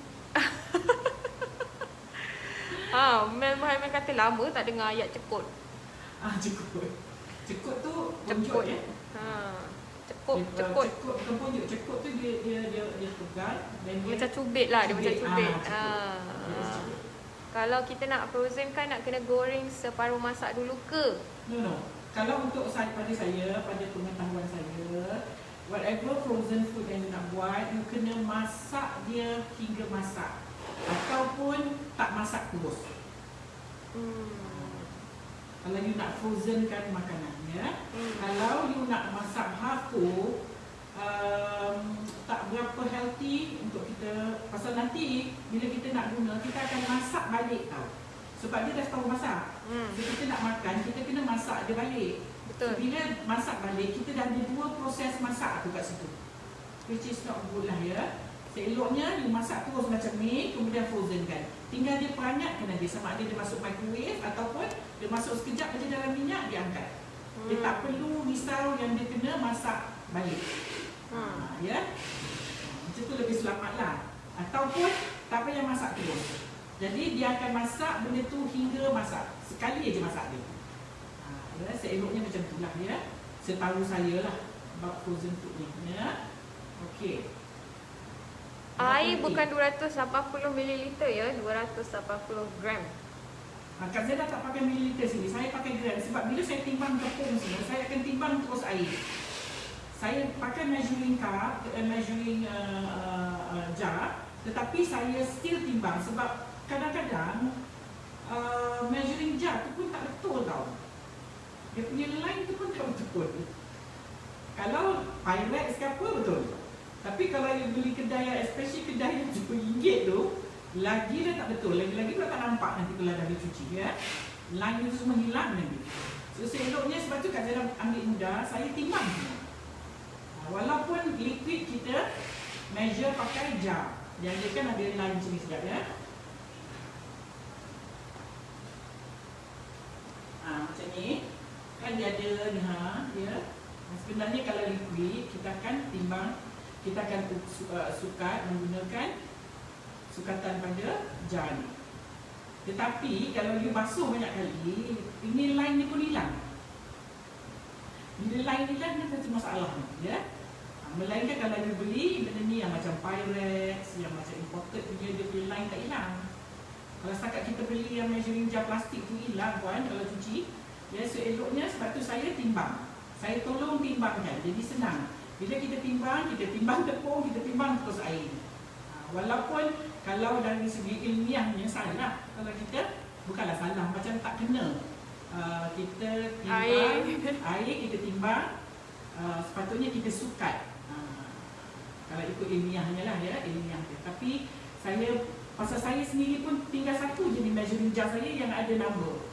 Mel Muhammad kata lama tak dengar ayat cekut. Cekut. Cekut tu Cekut ya. Cekut. Cekut bukan ponjok. Cekut tu dia pegang dan dia Macam cubit lah, dia macam cubit. Cekut. Kalau kita nak frozen kan nak kena goreng separuh masak dulu ke? No. Kalau untuk pada saya, pada pengetahuan saya, whatever frozen food yang you nak buat, you kena masak dia hingga masak. Ataupun tak masak terus. Kalau you nak frozenkan makanannya, kalau you nak masak half tu, tak berapa healthy untuk kita. Pasal nanti bila kita nak guna, kita akan masak balik tau. Sebab dia dah tahu masak. So kita nak makan, kita kena masak dia balik. Betul. So, bila masak balik, kita dah ada 2 proses masak tu kat situ. Which is not good lah ya. Seeloknya you masak terus macam ni, kemudian frozen kan. Tinggal dia perangatkan nanti sama ada dia masuk microwave ataupun dia masuk sekejap aja dalam minyak, dia angkat. Dia tak perlu risau yang dia kena masak balik. Ya. Macam tu lebih selamat lah. Ataupun tak payah masak terus. Jadi dia akan masak benda tu hingga masak. Sekali aja masak dia. Ya, seeloknya macam tu lah ya. Setahu saya lah about frozen food ni. Ya. Okey. Air bukan 280 ml ya, 280 gram. Kak Zaida tak pakai mililiter sini, saya pakai gram. Sebab bila saya timbang tepung semua, saya akan timbang terus air. Saya pakai measuring cup, measuring jar, tetapi saya still timbang. Sebab kadang-kadang measuring jar tu pun tak betul tau. Dia punya line tu pun tak betul. Kalau Pyrex ke apa betul. Tapi kalau you beli kedai, especially kedai yang RM10 tu, lagi dah tak betul. Lagi-lagi pula tak nampak nanti kalau dah dicuci ya. Line itu semua hilang nanti. So seloknya sebab tu Kak Zaida ambil mudah, saya timbang semua. Walaupun liquid kita measure pakai jar. Yang dia kan ada line macam ni sekejap ya. Macam ni. Kan dia ada ni ya. Sebenarnya kalau liquid kita akan timbang, kita akan sukat menggunakan sukatan pada jar ni. Tetapi kalau you basuh banyak kali, ini line ni pun hilang. Bila line hilang ni satu masalah ni, ya. Melainkan kalau you beli benda ni yang macam Pyrex, yang macam imported punya, dia punya line tak hilang. Kalau setakat kita beli yang measuring jar plastik tu hilang kan kalau cuci. Ya, so eloknya sebab tu saya timbang. Saya tolong timbangkan, jadi senang. Bila kita timbang tepung, kita timbang terus air. Walaupun kalau dari segi ilmiahnya salah, kalau kita bukanlah salah, macam tak kena. Kita timbang, air kita timbang, sepatutnya kita sukat. Kalau ikut ilmiahnya lah ya, ilmiah dia. Tapi pasal saya sendiri pun tinggal satu je ni measuring jar saya yang ada number.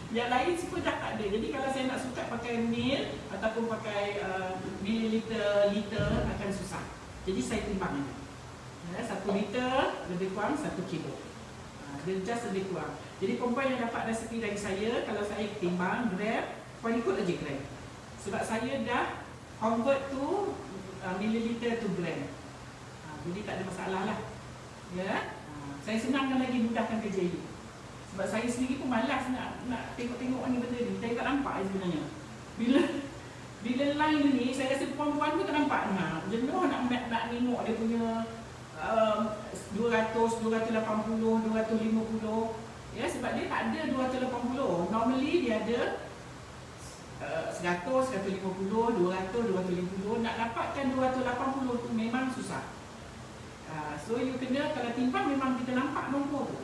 Yang lain semua dah tak ada. Jadi kalau saya nak sukat pakai mil ataupun pakai mililiter, liter akan susah. Jadi saya timbang ni. Ya, 1 liter lebih kurang 1 kilo. Dia just lebih kurang. Jadi perempuan yang dapat resepi dari saya, kalau saya timbang gram, puan ikut aja gram. Sebab saya dah convert tu mililiter tu gram. Jadi tak ada masalah lah. Ya. Saya senangkan lagi, mudahkan kerja ini. Sebab saya sendiri pun malas nak tengok-tengok ni benda ni. Saya tak nampak sebenarnya. Bila line ni, saya rasa perempuan pun tak nampak. Jenuh nak tengok dia punya 200, 280, 250. Ya, sebab dia tak ada 280. Normally dia ada 100, 150, 200, 250. Nak dapatkan 280 tu memang susah. So you kena, kalau timbang memang kita nampak nombor tu.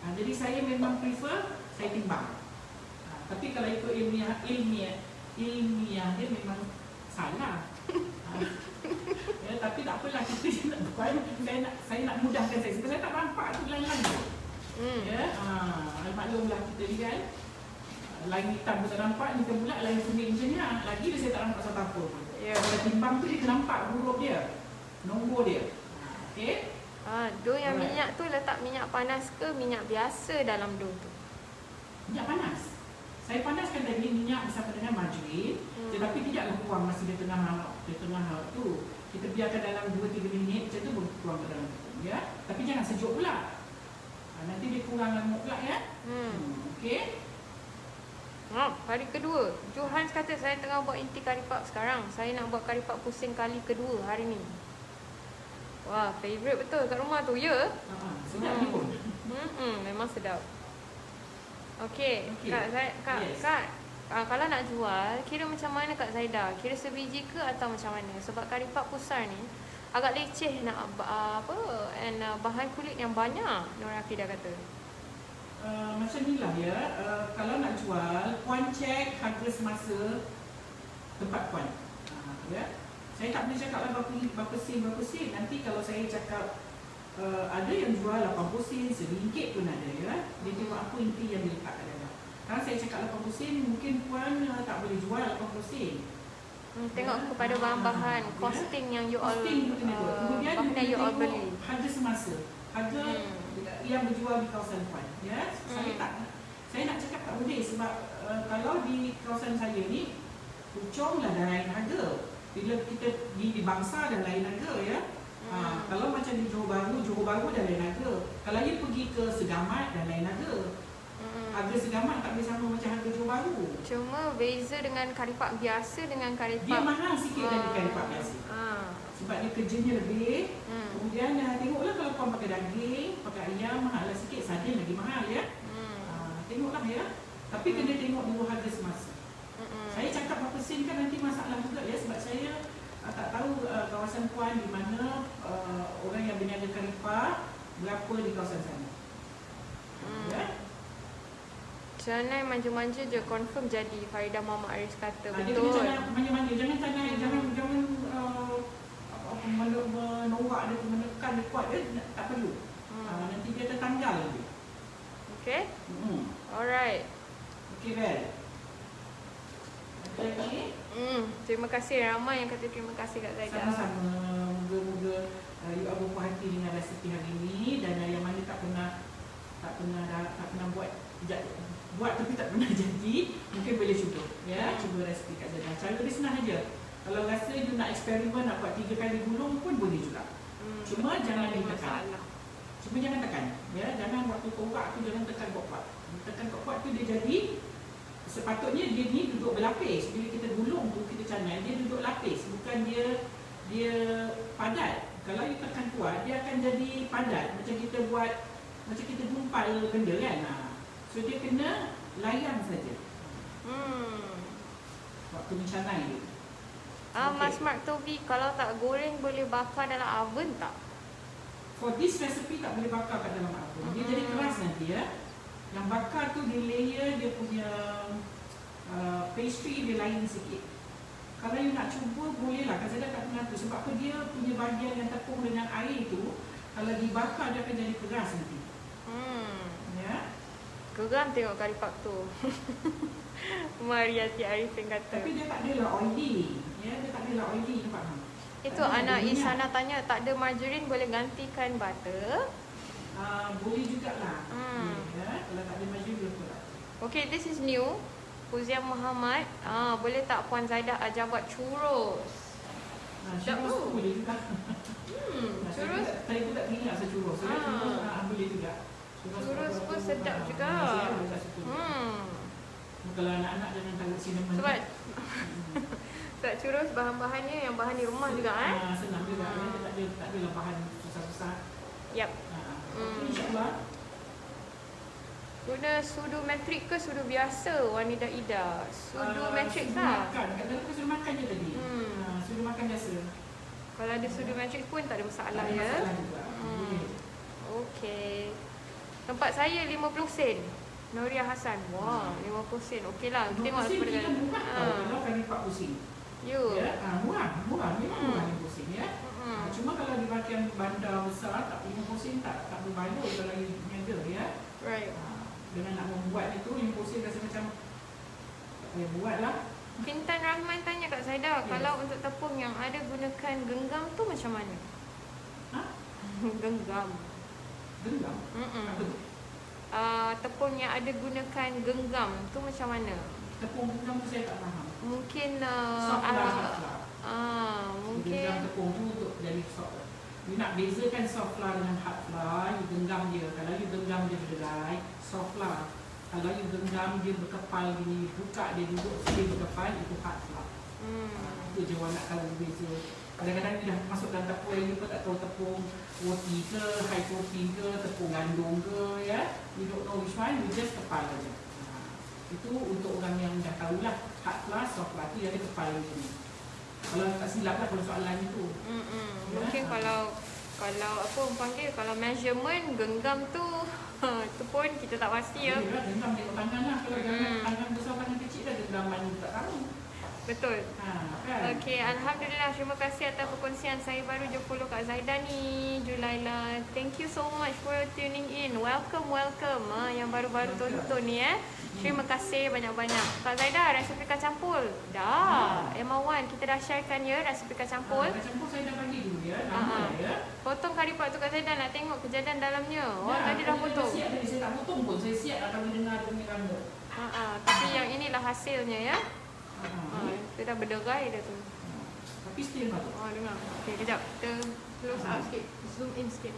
Jadi saya memang prefer saya timbang. Tapi kalau ikut ilmiah dia memang salah. Ya, tapi tak apalah, kita nak buat. Saya nak mudahkan saya. Sebab saya tak nampak tu line-line tu. Ya, maklumlah kita ni kan. Line hitam pun tak nampak, ni kan pula line kuning macam ni. Lagi dia saya tak nampak satu apa pun. Kalau timbang tu dia nampak huruf dia, nombor dia. Okey. Do yang minyak tu letak minyak panas ke minyak biasa dalam do tu? Minyak panas. Saya panaskan tadi minyak bersama dengan margarin, tetapi tidaklah buang masa dia tengah tu. Kita biarkan dalam 2-3 minit macam tu baru tuang ke dalam tepung ya. Tapi jangan sejuk pula. Nanti dia kurang lemuk pula ya. Okey. Hari kedua, Johan kata saya tengah buat inti kari pap sekarang. Saya nak buat kari pap pusing kali kedua hari ni. Wah, favourite betul kat rumah tu, ya? Sedap ni pun. Memang sedap. Okey, yes. Kak, kalau nak jual, kira macam mana Kak Zaida? Kira sebiji ke atau macam mana? Sebab kari pap pusar ni agak leceh nak bahan kulit yang banyak, Nur Afidah kata. Macam ni lah ya, kalau nak jual, puan cek harga semasa tempat puan. Ya. Saya tak boleh cakap lah berapa sen. Nanti kalau saya cakap ada yang jual 80 sen, RM1 pun ada ya. Dia tengok apa inti yang diletak kat dalam. Kalau saya cakap 80 sen, mungkin puan tak boleh jual 80 sen. Tengok kepada bahan-bahan, costing yang you all, kemudian yang you all beli. Harga semasa, harga yang berjual di kawasan puan ya. Saya nak cakap tak boleh sebab kalau di kawasan saya ni Puchong lah dah lain harga. Bila kita di Bangsa dah lain harga ya. Kalau macam di Johor Bahru dah lain harga. Kalau you pergi ke Segamat dah lain harga. Harga Segamat tak boleh sama macam harga Johor Bahru. Cuma beza dengan kari pap biasa dengan kari pap. Dia mahal sikit dari kari pap biasa. Sebab dia kerjanya lebih. Kemudian tengoklah kalau kau pakai daging, pakai ayam mahal lah sikit, sardin lagi mahal ya. tengoklah ya. Tapi kena tengok dulu harga semasa. Saya cakap berapa sen kan nanti masalah juga ya, sebab saya tak tahu kawasan Puan di mana orang yang berniaga karipap berapa di kawasan sana. Ya. Jangan manja-manja je, confirm jadi. Farida Mama Aris kata, Dia betul. kena jangan manja-manja, jangan menolak dia, menekan dia kuat dia, tak perlu. Nanti dia tertanggal lagi. Okay. Alright. Okey, Bel. Ada lagi? Terima kasih, ramai yang kata terima kasih Kak Zaida. Sama-sama. Moga-moga you are berpuas hati dengan resipi hari ini, dan yang mana tak pernah buat tapi tak pernah jadi, mungkin boleh cuba ya. Cuba resipi Kak Zaida. Cara dia senang aja. Kalau rasa you nak eksperimen, nak buat 3 kali gulung pun boleh juga. Cuma jangan ditekan. Cuma jangan tekan ya. Jangan waktu korak tu jangan tekan kuat-kuat. Tekan kuat-kuat tu dia jadi, sepatutnya dia ni duduk berlapis. Bila kita gulung tu, kita canai, dia duduk lapis, bukan dia padat. Kalau you tekan kuat, dia akan jadi padat. Macam kita gumpal benda kan. So dia kena layan saja waktu mencanai dia. Mas Mark Tobi, kalau tak goreng boleh bakar dalam oven tak? For this recipe tak boleh bakar kat dalam oven. Dia jadi keras nanti ya. Yang bakar tu dia layer dia punya pastry dia lain sikit. Kalau you nak cuba bolehlah, Kak Zaida tak pernah tu. Sebab apa, dia punya bahagian yang tepung dengan air tu, kalau dibakar dia akan jadi keras nanti. Ya. Geram tengok karipap tu. Mariati Arifin kata. Tapi dia tak adalah oily. Ya, dia tak adalah oily, nampak tak? Itu anak Isana tanya, tak ada margarin boleh gantikan butter? Boleh jugalah. Ya, kalau tak ada margarin boleh pula. Okay, this is new. Fuzia Muhammad, boleh tak Puan Zaida ajar buat churros? Churros tu boleh juga. Churros? Saya pun tak ingat rasa churros. Saya churros boleh juga. Churros pun sedap juga. Kalau anak-anak jangan taruh cinnamon. Sebab churros bahan-bahannya yang bahan di rumah juga senang juga. Tak adalah bahan susah-susah. Yap. InsyaAllah. Guna sudu metrik ke sudu biasa, Wanida Ida? Sudu metrik lah. Kadang-kadang sudu makan je tadi. Sudu makan biasa. Kalau ada sudu metrik pun tak ada masalah, tak ada ya. masalah juga. Okey. Tempat saya 50 sen. Noria Hassan. Wah, 50 sen. Okeylah. Tengok RM50 daripada kita murah tau. Kalau kali RM40. You. Ya, murah. Memang murah RM50 ya. Cuma kalau di bahagian bandar besar, tak RM50 sen tak berbaloi kalau you niaga ya. Right. Dengan nak membuat itu, RM50 rasa macam tak payah buat lah. Bintan Rahman tanya Kak Zaida, kalau untuk tepung yang ada gunakan genggam tu macam mana? Genggam. Genggam? Apa tu? Tepung yang ada gunakan genggam tu macam mana? Tepung genggam tu saya tak faham. Mungkin soft lah. mungkin Genggam tepung tu untuk jadi soft. You nak bezakan soft flour dengan hard flour, you genggam dia. Kalau you genggam dia dry, soft flour. Kalau you genggam dia berkepal gini, buka dia duduk dia berkepal, itu hard flour. Itu je orang nak tahu beza. Kadang-kadang dia dah masuk dalam tepung yang you pun tak tahu tepung roti ke, high protein ke, tepung gandum ke, ya. You don't know which one, you just kepal saja. Itu untuk orang yang dah tahulah hard flour, soft flour tu yang dia kepal gini. Kalau tak silap lah kalau soalan itu. Mungkin kalau apa orang panggil, kalau measurement genggam tu itu pun kita tak pasti ya. Genggam tengok tangan lah. Kalau tangan besar, tangan kecil dah genggaman tak tahu. Betul. Kan? Okey, alhamdulillah, terima kasih atas perkongsian. Saya baru je follow Kak Zaida ni, Julaila. Thank you so much for tuning in. Welcome yang baru-baru tonton ni Terima kasih banyak-banyak. Kak Zaida, resipi kacang pul. Dah. Emma Wan, kita dah sharekan ya resipi kacang pul. Kacang pul saya dah bagi dulu ya. Nama ya. Potong karipap tu Kak Zaida, nak tengok kejadian dalamnya. Tadi dah potong. Siap tadi, saya tak potong pun. Saya siap dah kami dengar dia punya rambut. Tapi yang inilah hasilnya ya. Kita dah berderai dah tu. Tapi still patut. Dengar. Okey, kejap. Kita close out sikit. Zoom in sikit.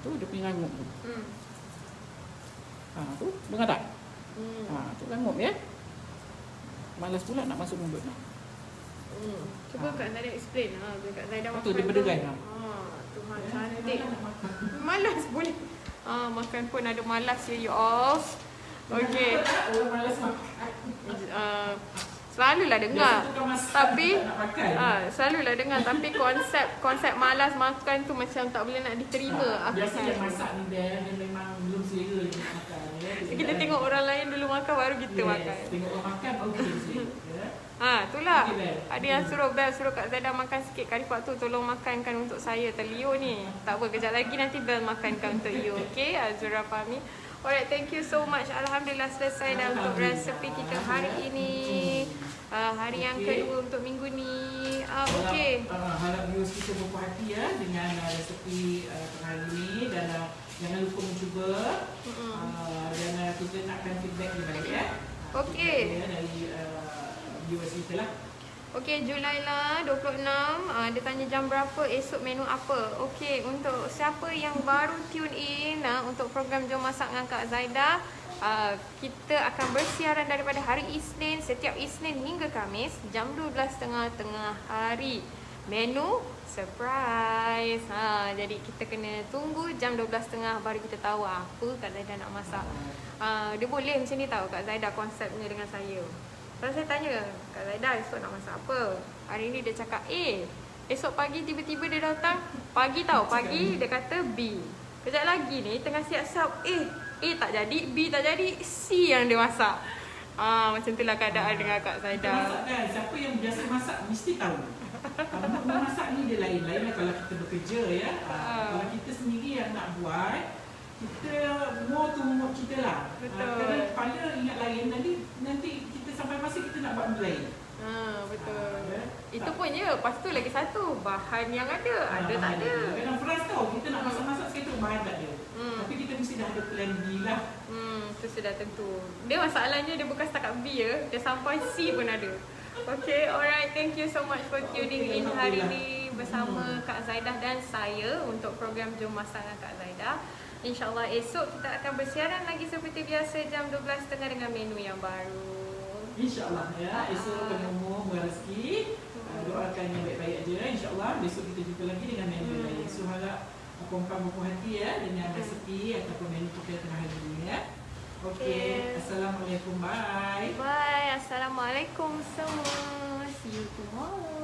Tu dia punya rambut tu. Tu dengar tak? Tu rambut ya. Malas pula nak masuk mulut nak. Cuba Kak Zaida explain. Kak Zaida tu dia berderai. Tuhan cantik. Malas boleh. Makan pun ada malas ya you all. Okay. Orang malas makan. Selalulah dengar. Biasa tukang masak Tapi tak nak makan. selalulah dengar tapi konsep malas makan tu macam tak boleh nak diterima. Biasa yang masak ni dia memang belum selera dia nak makan. Ya. Kita tengok orang lain dulu makan baru kita makan. Tengok orang makan okey selera. Itulah. Okey, Bel. Ada yang suruh Bel, suruh Kak Zaidah makan sikit kari pak tu, tolong makankan untuk saya terliur ni. Tak apa, kejap lagi nanti Bel makankan untuk you. Okay, Azura Fahmi. Alright, thank you so much. Alhamdulillah selesai dah untuk resepi kita hari ini. Hari yang kedua untuk minggu ni. Okay. Harap viewers kita berpuas hati ya dengan resepi hari ini dan jangan lupa mencuba. Dan kita nakkan feedback lebih baik ya. Okay. Dari viewers kita lah. Okey, Julaila 26, dia tanya jam berapa, esok menu apa. Okey, untuk siapa yang baru tune in untuk program Jom Masak dengan Kak Zaidah, kita akan bersiaran daripada hari Isnin, setiap Isnin hingga Khamis jam 12.30 tengah hari. Menu surprise. Jadi kita kena tunggu jam 12.30 baru kita tahu apa Kak Zaidah nak masak. Dia boleh macam ni tahu Kak Zaidah konsepnya dengan saya. Kalau saya tanya, Kak Zaidah esok nak masak apa? Hari ni dia cakap A. Esok pagi tiba-tiba dia datang. Pagi dia kata B. Kejap lagi ni tengah siap-siap A tak jadi, B tak jadi, C yang dia masak. Macam itulah keadaan dengan Kak Zaidah. Masak kan, siapa yang biasa masak mesti tahu. Kalau masak ni dia lain-lain lah kalau kita bekerja ya. Kalau kita sendiri yang nak buat, kita more to mood kita lah. Betul. Kadang kepala ingat lain, nanti kita sampai masa kita nak buat benda lain. Betul. Itu pun je. Lepas tu lagi satu, bahan yang ada tak ada. Kadang fresh tau, kita nak masak-masak sekali tu bahan tak ada. Tapi kita mesti dah ada plan B lah. Itu sudah tentu. Dia masalahnya dia bukan setakat B ya, dia sampai C pun ada. Okay, alright. Thank you so much for tuning in hari ni bersama Kak Zaidah dan saya untuk program Jom Masak dengan Kak Zaidah. InsyaAllah esok kita akan bersiaran lagi seperti biasa jam 12.30 dengan menu yang baru. InsyaAllah ya, esok penuh berrezeki. Doakan yang baik-baik aja. InsyaAllah besok kita jumpa lagi dengan menu lain. So harap kompan berpuas hati ya dengan resepi ataupun menu kita tengah hari ini ya. Okay. Assalamualaikum. Bye. Bye. Assalamualaikum semua. See you tomorrow.